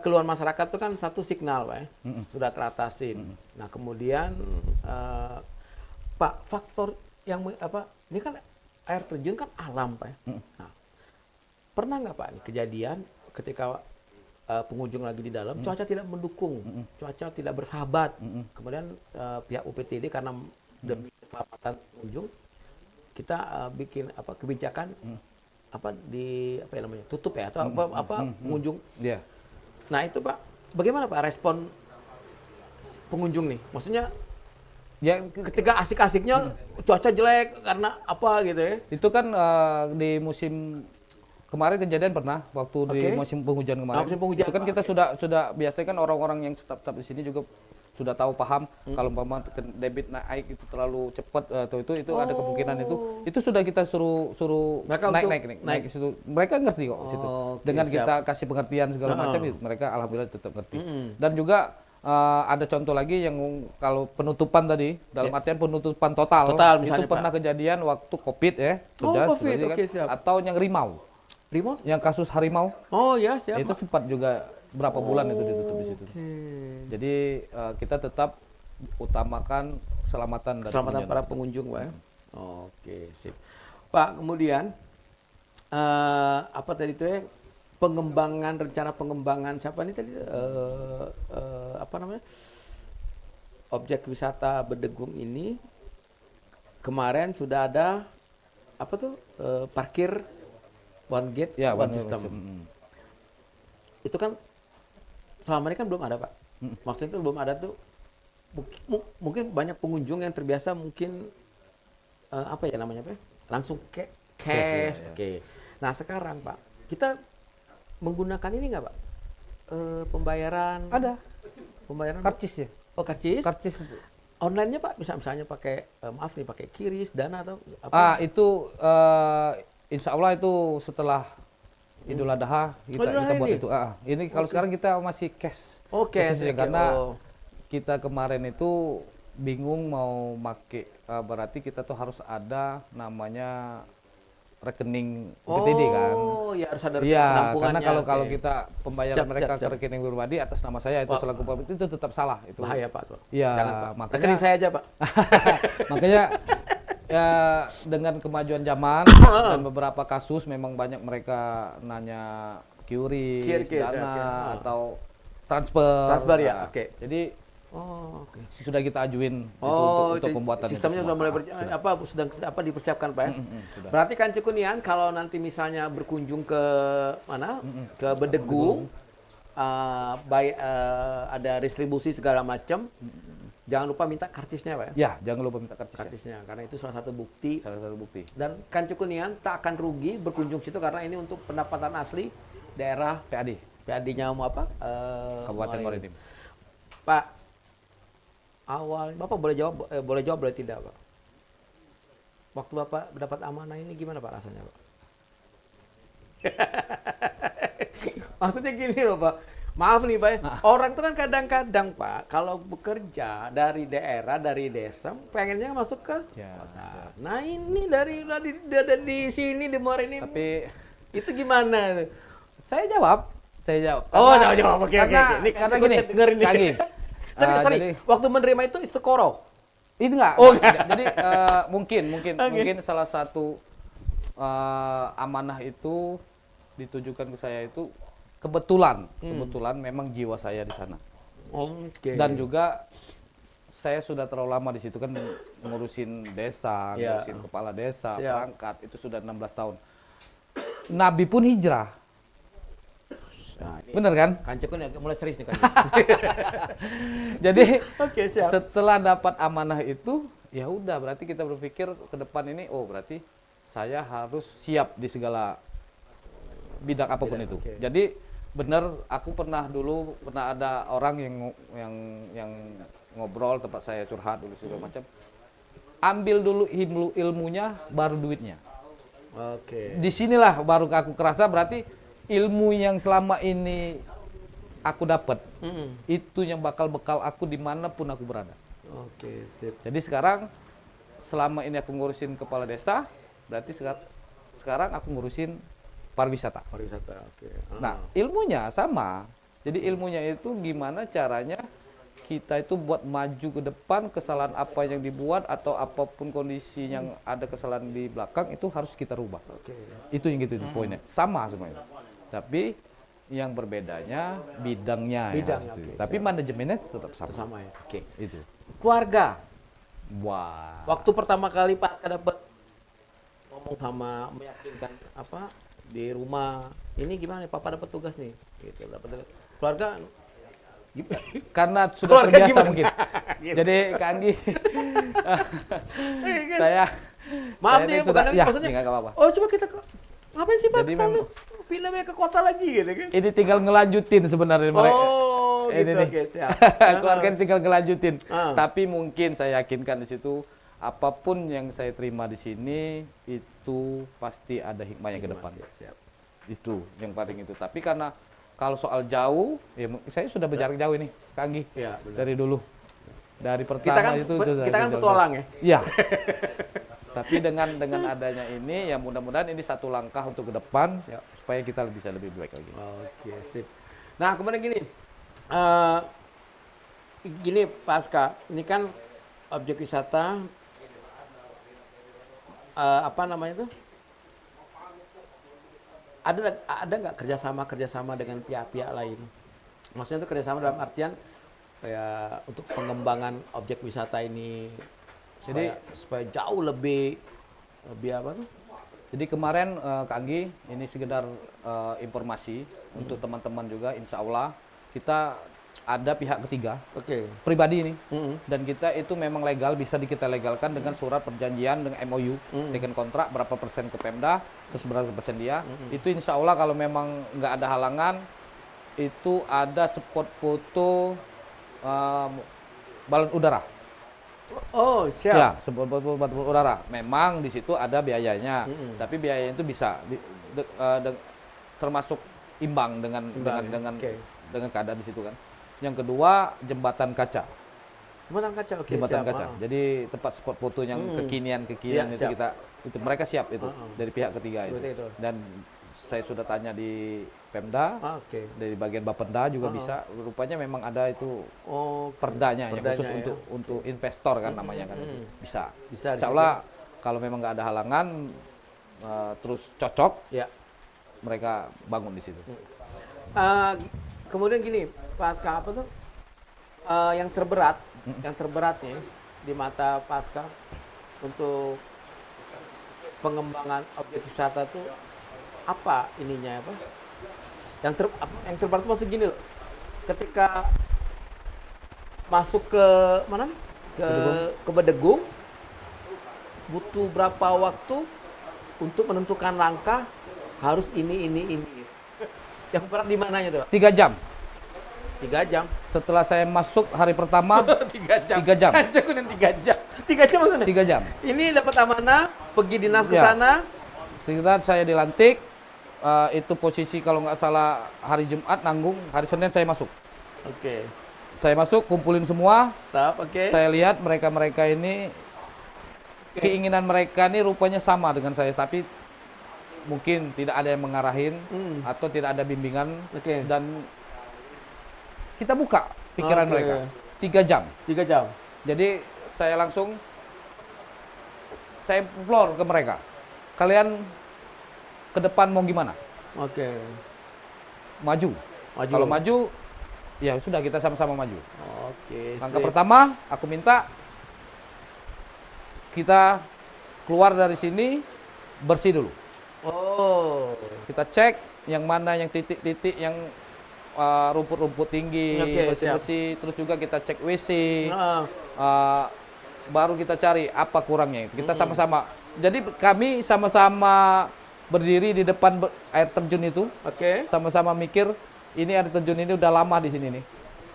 keluhan masyarakat itu kan satu signal, Pak, ya. Sudah teratasin. Nah, kemudian Pak, faktor yang ini kan air terjun kan alam, Pak, ya. Nah, pernah nggak Pak kejadian ketika pengunjung lagi di dalam, cuaca tidak mendukung, cuaca tidak bersahabat, kemudian pihak UPTD karena demi keselamatan pengunjung, kita bikin kebijakan tutup ya atau pengunjung. Iya. Nah itu Pak, bagaimana Pak respon pengunjung nih? Maksudnya Ya ketika asik-asiknya cuaca jelek karena apa gitu ya? itu kan di musim kemarin kejadian pernah waktu di musim penghujan kemarin. Musim penghujan, itu kan Pak. kita sudah biasanya kan orang-orang yang staf di sini juga sudah tahu paham kalau umpama debit naik itu terlalu cepat atau itu ada kemungkinan itu sudah kita suruh Mereka naik ke situ. Mereka ngerti kok situ. Oke, Dengan siap. kita kasih pengertian segala macam mereka alhamdulillah tetap ngerti. Dan juga ada contoh lagi yang kalau penutupan tadi, dalam artian penutupan total, Total, itu misalnya, pernah Pak. kejadian waktu COVID ya. Oh, sudah, COVID, sebenarnya oke, siap. Atau yang rimau, Remote? yang kasus harimau, Oh ya, siap. itu sempat juga berapa bulan itu ditutup di situ. Oke. Jadi kita tetap utamakan keselamatan dari Keselamatan pengunjung. para pengunjung, Pak. Ya? Oke, sip. Pak, kemudian apa tadi itu ya? Rencana pengembangan siapa nih tadi? Apa namanya? Objek wisata Bedegung ini kemarin sudah ada apa tuh? Parkir one gate, Ya, one one system. system. Itu kan selama ini kan belum ada, Pak. Maksudnya itu belum ada tuh. Mungkin banyak pengunjung yang terbiasa mungkin apa ya namanya, Pak? Langsung cash. ya. Oke. Nah, sekarang, Pak, kita menggunakan ini nggak, Pak? Pembayaran Ada pembayaran karcis ya. Oh, karcis. Karcis. Online-nya, Pak, bisa misalnya pakai maaf nih, pakai QRIS, Dana atau apa? Itu insya Allah itu setelah Idul Adha kita Idul Adha buat ini? itu. Ini kalau sekarang kita masih cash. Oke, Posisinya, oke, karena oh. kita kemarin itu bingung mau make, berarti kita tuh harus ada namanya rekening BTD kan. Oh, ya harus ada Iya, penampungannya. karena kalau oke. kita pembayaran Siap, mereka siap, ke siap. rekening pribadi atas nama saya itu Wah. selaku pemilik itu tetap salah itu. Bahaya, Pak, tuh. Iya, Jangan, Pak. makanya Rekening saya aja, Pak. makanya ya dengan kemajuan zaman dan beberapa kasus memang banyak mereka nanya QRIS, QRIS, Dana oke. atau transfer. Transfer ya, Nah, oke. Jadi Oh, oke. sudah kita ajuin itu Oh, untuk itu pembuatan sistemnya itu sudah mulai semua. sedang dipersiapkan, Pak ya. Sudah. Berarti kan Cekunian kalau nanti misalnya berkunjung ke mana? Ke Bedegung, ada distribusi segala macam. Jangan lupa minta karcisnya, Pak ya. Ya, jangan lupa minta karcis. Karcisnya karena itu salah satu bukti. Salah satu bukti. Dan kan Cekunian tak akan rugi berkunjung situ karena ini untuk pendapatan asli daerah PAD, PAD-nya mau apa? Kabupaten Muara Enim. Maritim. Pak, awal Bapak boleh jawab boleh tidak, Pak? Waktu Bapak mendapat amanah ini gimana, Pak, rasanya, Pak? Maksudnya gini loh, Pak. Maaf nih, Pak. Ya. Orang tuh kan kadang-kadang, Pak, kalau bekerja dari daerah, dari desa, pengennya masuk ke Ya. kota. Nah, ini dari di sini di Muara Enim. Tapi Itu gimana? saya jawab. Oh, Karena- saya jawab. Oke. Ini Karena gini, dengerin nih. Kak Gi. Tapi sorry, Jadi, waktu menerima itu istiqoroh. itu enggak. Oh, Jadi mungkin Oke. salah satu amanah itu ditujukan ke saya itu kebetulan memang jiwa saya di sana. Oke. Dan juga saya sudah terlalu lama di situ kan ngurusin desa, Ya. ngurusin kepala desa, Siap. perangkat itu sudah 16 tahun. Nabi pun hijrah. Nah, ini Bener kan? Kancekun ya mulai serius nih kan. Jadi Oke, siap. setelah dapat amanah itu, ya udah berarti kita berpikir ke depan ini, oh berarti saya harus siap di segala bidang apapun Bidang, itu. oke. Jadi benar, aku pernah ada orang yang ngobrol tempat saya curhat dulu segala macam. Ambil dulu ilmunya, baru duitnya. Oke. Disinilah baru aku kerasa berarti ilmu yang selama ini aku dapat itu yang bakal bekal aku dimanapun aku berada. Oke, sip. Jadi sekarang selama ini aku ngurusin kepala desa, berarti sekarang aku ngurusin pariwisata. Pariwisata. Oke. Nah, ilmunya sama. Jadi ilmunya itu gimana caranya kita itu buat maju ke depan, kesalahan apa yang dibuat atau apapun kondisi yang ada kesalahan di belakang itu harus kita rubah. Oke. Itu yang gitu poinnya. Sama semuanya. Tapi yang berbedanya bidangnya. yang Bidangnya, harus itu. oke, Tapi manajemennya tetap sama. Sama ya. Oke. Itu. Keluarga. Wah. Waktu pertama kali Pasca dapat ngomong sama meyakinkan apa di rumah ini gimana nih Papa dapat tugas nih gitu dapat tugas. Keluarga Karena sudah Keluarga terbiasa gimana? mungkin. Gitu. Jadi Kak Anggi, saya maaf saya nih ini bukan sudah- ya, maksudnya nggak apa-apa. oh coba kita ngapain sih Pak Jadi kesana pindah ke kota lagi gitu kan Ini tinggal ngelanjutin sebenarnya mereka. oh Ini gitu nih. oke siap Keluarga ini tinggal ngelanjutin. Ah. Tapi mungkin saya yakinkan di situ apapun yang saya terima di sini itu pasti ada hikmahnya ke depan. Siap. Itu yang paling itu. Tapi karena Kalau soal jauh, ya saya sudah berjarak jauh ini, Kak Anggi. Iya, benar. Dari dulu. Dari pertama Kita kan itu kita kan petualang ya. Iya. Tapi dengan adanya ini ya mudah-mudahan ini satu langkah untuk ke depan Ya. supaya kita bisa lebih baik lagi. Oke, sip. Nah, kemudian gini Pasca, ini kan objek wisata apa namanya itu? Ada nggak kerjasama dengan pihak-pihak lain? Maksudnya itu kerjasama dalam artian kayak untuk pengembangan objek wisata ini supaya jauh lebih apa tuh? Jadi kemarin Kak Anggi ini sekedar informasi untuk teman-teman juga, insya Allah kita ada pihak ketiga Oke. pribadi ini Mm-mm. dan kita itu memang legal, bisa kita legalkan dengan surat perjanjian dengan MOU dengan kontrak berapa persen ke Pemda terus berapa persen dia itu insya Allah kalau memang nggak ada halangan itu ada spot foto balon udara. Oh, siap. Ya, spot foto balon udara. Memang di situ ada biayanya, tapi biayanya itu bisa termasuk imbang dengan Oke. dengan keadaan di situ kan. Yang kedua jembatan kaca. Jembatan kaca, oke. Jembatan siap. kaca. Jadi tempat spot foto yang kekinian Iya, itu siap. itu mereka siap itu dari pihak ketiga itu. Berarti itu. Dan saya sudah tanya di Pemda, Oke. dari bagian Bapenda juga bisa. Rupanya memang ada itu Oh, perdanya yang khusus Perdanya, ya. untuk investor kan namanya kan itu. Bisa. Bisa di Insya Allah kalau memang nggak ada halangan terus cocok ya. mereka bangun di situ. Kemudian gini, Pasca apa tuh? Yang terberat nih di mata Pasca untuk pengembangan objek wisata tuh apa ininya apa? Yang terberat tuh maksud gini loh. Ketika masuk ke mana nih? Ke Bedegung butuh berapa waktu untuk menentukan langkah harus ini. Yang berat di mananya tuh, Pak? 3 jam. 3 jam. Setelah saya masuk hari pertama 3 jam. 3 jam. Kaca kuning 3 jam. 3 jam maksudnya? 3 jam. Ini dapat amanah, pergi dinas ke Ya. sana. Sekitar saya dilantik, itu posisi kalau nggak salah hari Jumat nanggung, hari Senin saya masuk. Oke. Saya masuk, kumpulin semua, Stop, oke. saya lihat mereka-mereka ini, keinginan mereka ini rupanya sama dengan saya, tapi mungkin tidak ada yang mengarahin, atau tidak ada bimbingan, Oke. dan kita buka pikiran Oke. mereka. 3 jam. 3 jam. Jadi saya langsung, saya floor ke mereka. Kalian ke depan mau gimana? Oke. Maju. Maju. Kalau maju, ya sudah kita sama-sama maju. Oke. Langkah sip. pertama, aku minta kita keluar dari sini bersih dulu. Oh. Kita cek yang mana yang titik-titik yang rumput-rumput tinggi, Oke, bersih-bersih. Terus juga kita cek WC. Ah, Baru kita cari apa kurangnya. Kita sama-sama. Jadi kami sama-sama berdiri di depan air terjun itu, oke. sama-sama mikir ini air terjun ini udah lama di sini nih.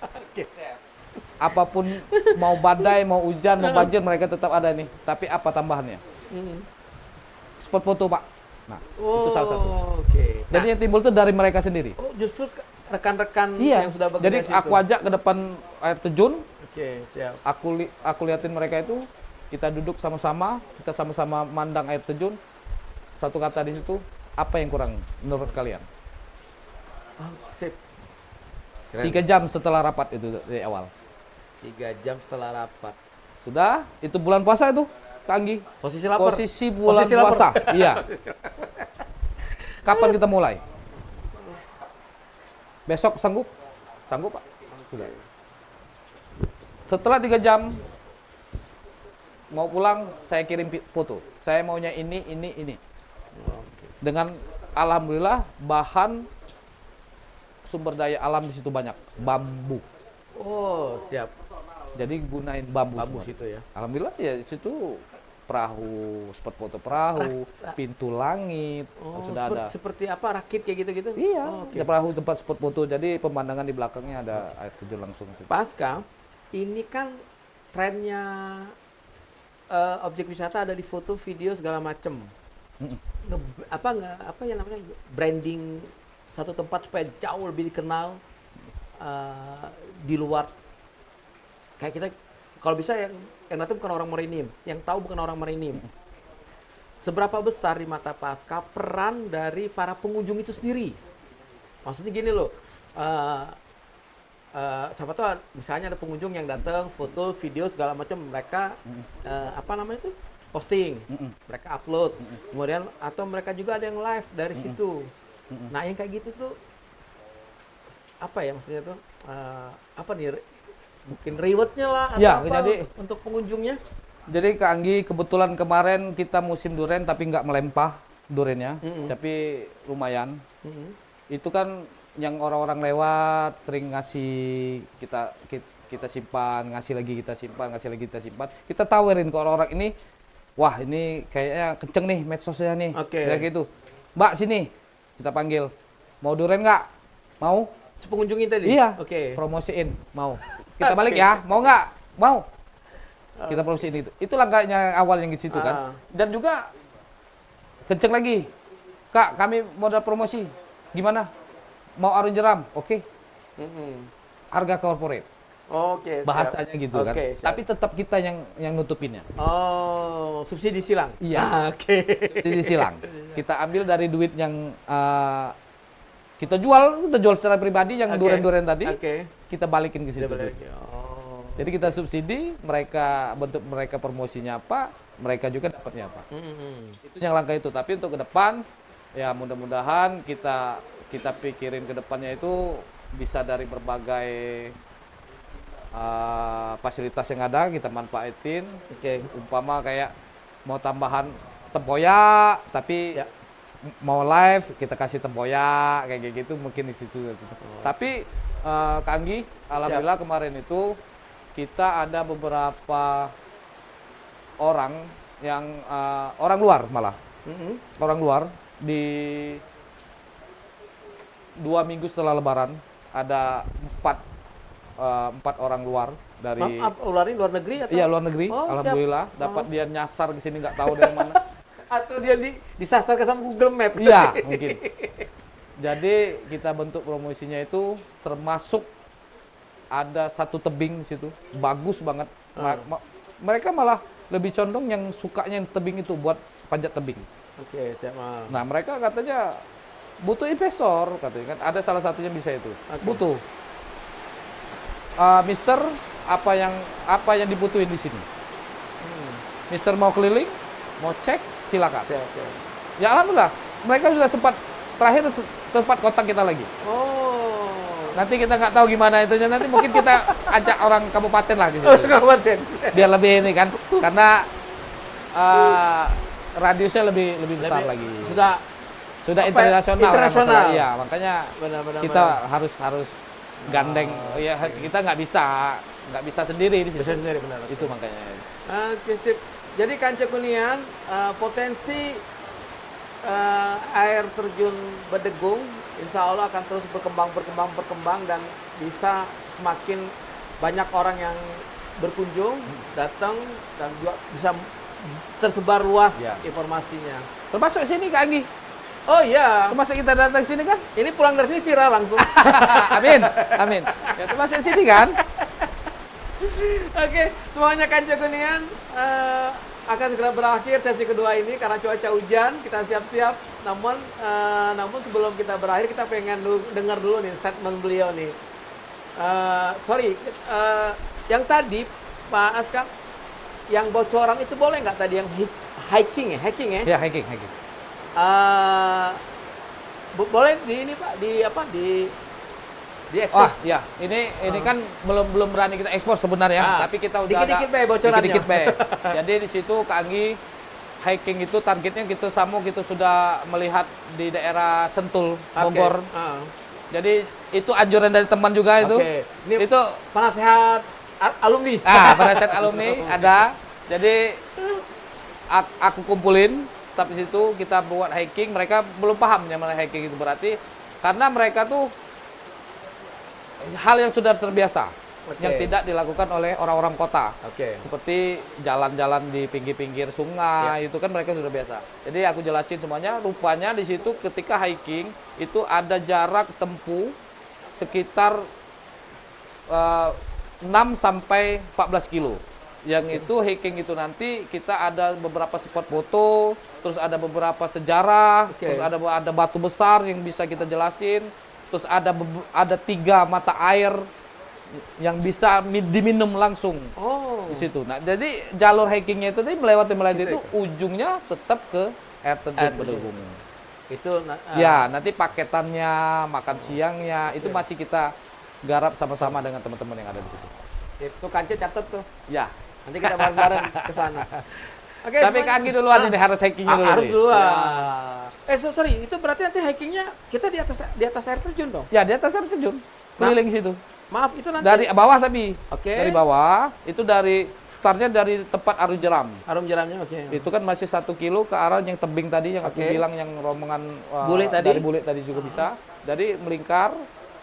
Oke, siap. Apapun mau badai, mau hujan, mau banjir mereka tetap ada nih. Tapi apa tambahannya? Spot foto, Pak. Nah, itu salah satu. Oke. Jadi yang timbul itu dari mereka sendiri. Oh, justru rekan-rekan Iya. yang sudah bekerja Jadi situ. aku ajak ke depan air terjun, Oke, siap. aku liatin mereka itu, kita duduk sama-sama, kita sama-sama mandang air terjun. Satu kata di situ, apa yang kurang menurut kalian? Oh, sip. 3 jam setelah rapat itu dari awal. 3 jam setelah rapat. Sudah, itu bulan puasa itu, Kak Anggi. Posisi lapar. Posisi bulan Posisi lapar. puasa. Iya. Kapan kita mulai? Besok sanggup? Sanggup, Pak? Sudah. Setelah 3 jam mau pulang, saya kirim foto. Saya maunya ini. Oke. Dengan alhamdulillah bahan sumber daya alam di situ banyak, bambu. Oh, siap. Jadi gunain bambu. Bagus semua. itu ya. Alhamdulillah ya di situ perahu, spot foto perahu, pintu langit Oh, sudah ada. seperti apa? Rakit kayak gitu-gitu? Iya, Oh, oke. ada perahu tempat spot foto. Jadi pemandangan di belakangnya ada air terjun langsung. Pasca, ini kan trennya objek wisata ada di foto, video segala macem. Mm-mm. Apa ya namanya branding satu tempat supaya jauh lebih dikenal di luar. Kayak kita kalau bisa yang datang bukan orang Marinim, yang tahu bukan orang Marinim. Seberapa besar di mata Pasca peran dari para pengunjung itu sendiri? Maksudnya gini loh, siapa tahu misalnya ada pengunjung yang datang, foto, video segala macam, mereka apa namanya itu posting, mereka upload, kemudian atau mereka juga ada yang live dari situ. Nah yang kayak gitu tuh apa ya maksudnya tuh apa nih mungkin rewardnya lah atau Ya, apa jadi- untuk pengunjungnya? Jadi Kak Anggi, kebetulan kemarin kita musim durian tapi nggak melempah duriannya, tapi lumayan. Itu kan yang orang-orang lewat sering ngasih kita simpan, ngasih lagi kita simpan, ngasih lagi kita simpan. Kita tawarin ke orang-orang ini, wah ini kayaknya kenceng nih medsosnya nih, Oke. kayak gitu. Mbak sini, kita panggil, mau durian nggak? Mau? Pengunjung tadi? Iya. Oke. Promosiin, mau. Kita balik ya, mau nggak? Mau. Kita promosiin itu. Itu langkahnya awal yang di situ kan. Dan juga kenceng lagi. Kak, kami modal promosi. Gimana? Mau arung jeram? Oke. Harga corporate. Oke. Siap. Bahasanya gitu kan. Oke, siap. Tapi tetap kita yang nutupinnya. Oh, subsidi silang. Iya. Oke. Jadi silang. Kita ambil dari duit yang kita jual secara pribadi yang Oke. durian-durian tadi. Oke. Kita balikin ke situ. Kita balik. Oh. Jadi kita subsidi, mereka bentuk mereka promosinya apa, mereka juga dapatnya apa. Itu yang langkah itu. Tapi untuk ke depan, ya mudah-mudahan kita pikirin ke depannya itu bisa dari berbagai fasilitas yang ada kita manfaatin. Oke. Umpama kayak mau tambahan tempoyak, tapi Ya. mau live kita kasih tempoyak kayak gitu mungkin di situ. Tapi Kak Anggi, alhamdulillah kemarin itu kita ada beberapa orang yang orang luar malah orang luar di 2 minggu setelah Lebaran ada 4 orang luar dari Ularnya luar negeri atau? iya luar negeri. Oh, siap. Alhamdulillah dapat dia nyasar ke sini nggak tahu dari mana. Atau dia disasar ke sama Google Map? Iya mungkin. Jadi kita bentuk promosinya itu termasuk ada satu tebing di situ bagus banget. Mereka malah lebih condong yang sukanya yang tebing itu buat panjat tebing. Oke, siap. Nah mereka katanya butuh investor katanya kan ada salah satunya bisa itu butuh. Mister apa yang dibutuhin di sini? Mister mau keliling, mau cek silakan. Siap, siap. Ya alhamdulillah mereka sudah terakhir sempat kontak kita lagi. Oh. Nanti kita nggak tahu gimana itunya, nanti mungkin kita ajak orang kabupaten lah gitu. Kabupaten. Biar lebih ini kan, karena radiusnya lebih besar lagi. Sudah Internasional. internasional. Iya, makanya benar-benar kita harus gandeng. Ya kita nggak bisa sendiri di situ. bisa sendiri benar. Itu makanya. Oke, sip. Jadi Kanca Kunian potensi air terjun Bedegung insya Allah akan terus berkembang dan bisa semakin banyak orang yang berkunjung, datang dan juga bisa tersebar luas informasinya. Termasuk sini Kak Anggi. Oh iya, Termasuk kita datang sini kan? ini pulang dari sini viral langsung. Amin. Ya termasuk sini kan? Oke, semuanya Kanca Kunian akan segera berakhir sesi kedua ini karena cuaca hujan. Kita siap-siap. Namun sebelum kita berakhir kita pengen dengar dulu nih statement beliau nih. Yang tadi Pak Askam, yang bocoran itu boleh nggak tadi yang hiking ya? Ya hiking. Boleh di ini Pak, di Wah, expose. ya, ini kan belum berani kita ekspor sebenarnya, tapi kita udah dikit-dikit be bocorannya. Dikit-dikit be. Jadi di situ Kak Anggi hiking itu targetnya kita sudah melihat di daerah Sentul, Bogor. Jadi itu anjuran dari teman juga itu. Ini itu penasehat alumni. penasehat alumni ada. Jadi aku kumpulin staf di situ, kita buat hiking. Mereka belum paham mengenai hiking itu berarti karena mereka tuh hal yang sudah terbiasa. yang tidak dilakukan oleh orang-orang kota. Oke. Seperti jalan-jalan di pinggir-pinggir sungai, itu kan mereka sudah biasa. Jadi aku jelasin semuanya, rupanya di situ ketika hiking itu ada jarak tempuh sekitar 6 sampai 14 kilo. Yang itu hiking itu nanti kita ada beberapa spot foto, terus ada beberapa sejarah, terus ada batu besar yang bisa kita jelasin, terus ada 3 mata air yang bisa diminum langsung di situ. Nah, jadi jalur hikingnya itu tadi melewati itu ujungnya tetap ke air terjun Bedegung. Itu ya, nanti paketannya, makan siangnya itu masih kita garap sama-sama dengan teman-teman yang ada di situ. Itu Kance catat tuh. Ya. Nanti kita bareng-bareng ke sana. Oke, tapi Kak Anggi duluan ini harus hikingnya dulu. Harus duluan. Sorry, itu berarti nanti hikingnya kita di atas air terjun dong? Ya, di atas air terjun. Keliling situ. Maaf, itu nanti dari bawah tapi. Oke. Dari bawah, itu dari startnya dari tempat Arum Jeram. Arum Jeramnya, oke. Itu kan masih 1 kilo ke arah yang tebing tadi yang aku bilang yang rombongan Bule tadi. dari Bule tadi juga bisa. Jadi melingkar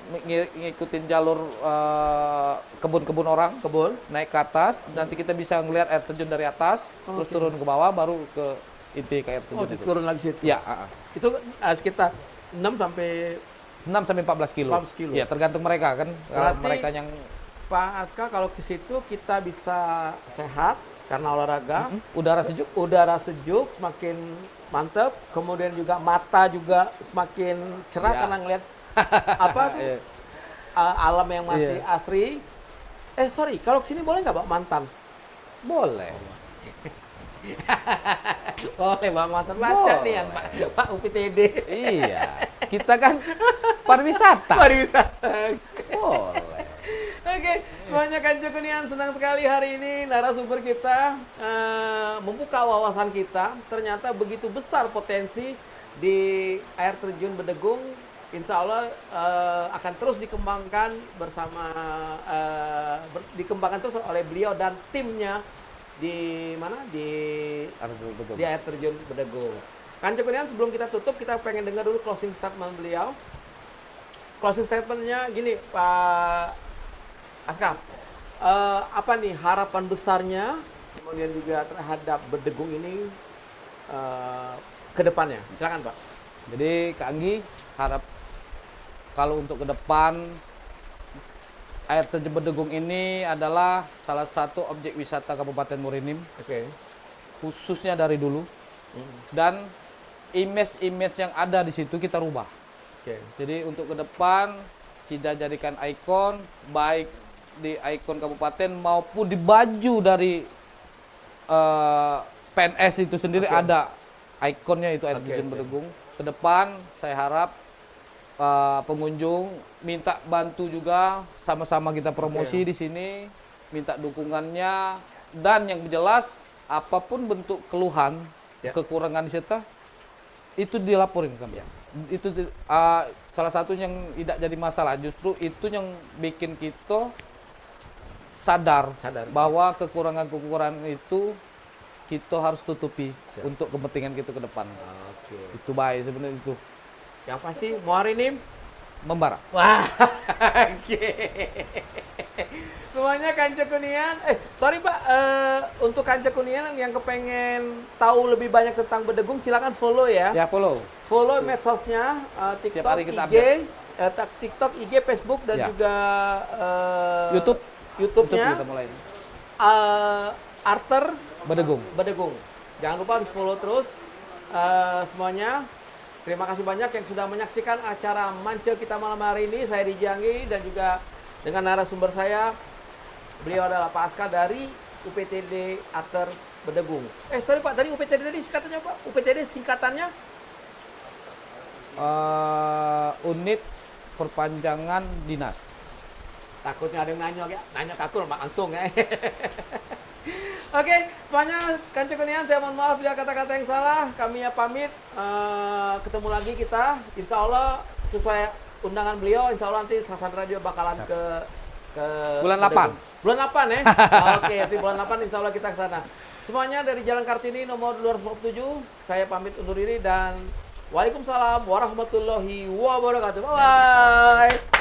ngikutin jalur kebun-kebun orang, naik ke atas, nanti kita bisa ngelihat air terjun dari atas, terus turun ke bawah, baru ke inti ke air terjun. Oh, turun lagi situ. Ya. Itu sekitar 6 sampai 14 kilo. 14 kilo. Ya, tergantung mereka kan. Berarti, mereka yang Pak Aska, kalau ke situ kita bisa sehat karena olahraga, udara sejuk semakin mantap, kemudian juga mata juga semakin cerah karena ngelihat alam yang masih asri. Sorry, kalau kesini boleh nggak bawa mantan? Boleh. Boleh bawa mantan baca nih yang Pak UPTD. Iya, kita kan pariwisata. Boleh. Oke, semuanya Kanca Kunian, senang sekali hari ini narasumber kita membuka wawasan kita. Ternyata begitu besar potensi di air terjun Bedegung. Insya Allah akan terus dikembangkan dikembangkan terus oleh beliau dan timnya di mana di air terjun Bedegung. Kanca Kunian, sebelum kita tutup, kita pengen dengar dulu closing statement beliau. Closing statementnya gini, Pak Aska, apa nih harapan besarnya, kemudian juga terhadap Bedegung ini ke depannya? Silakan Pak. Jadi Kak Anggi harap kalau untuk ke depan air terjun Bedegung ini adalah salah satu objek wisata Kabupaten Morinim. Khususnya dari dulu. Dan image yang ada di situ kita rubah. Jadi untuk ke depan kita jadikan ikon, baik di ikon kabupaten maupun di baju dari PNS itu sendiri ada ikonnya itu air terjun Bedegung. Ke depan saya harap pengunjung minta bantu juga, sama-sama kita promosi di sini, minta dukungannya, dan yang jelas apapun bentuk keluhan, kekurangan di situ itu dilaporin kami. Itu salah satu yang tidak jadi masalah, justru itu yang bikin kita sadar bahwa kekurangan itu kita harus tutupi untuk kepentingan kita ke depan. Itu baik sebenarnya itu. Yang pasti Morinim membara. Wah, semuanya Kanca Kunian. Sorry Pak, untuk Kanca Kunian yang kepengen tahu lebih banyak tentang Bedegung, silakan follow ya. Ya, follow medsosnya, TikTok, IG, Facebook, dan juga YouTube-nya. Kita mulai. Arter Bedegung. Jangan lupa di follow terus semuanya. Terima kasih banyak yang sudah menyaksikan acara Mance kita malam hari ini. Saya Riji Anggi dan juga dengan narasumber saya, beliau adalah Pak Aska dari UPTD Arter Bedegung. Sorry Pak, tadi UPTD tadi singkatannya Pak? UPTD singkatannya? Unit Perpanjangan Dinas. Takutnya ada yang nanya kakul langsung ya. Oke, semuanya Kanca Kunian, saya mohon maaf bila kata-kata yang salah. Kami pamit, ketemu lagi kita. Insya Allah sesuai undangan beliau, insya Allah nanti Sasan Radio bakalan ke bulan 8. Bulan 8 ya? Oke, bulan 8 insya Allah kita ke sana. Semuanya dari Jalan Kartini nomor 247, saya pamit undur diri dan Waalaikumsalam warahmatullahi wabarakatuh. Bye-bye.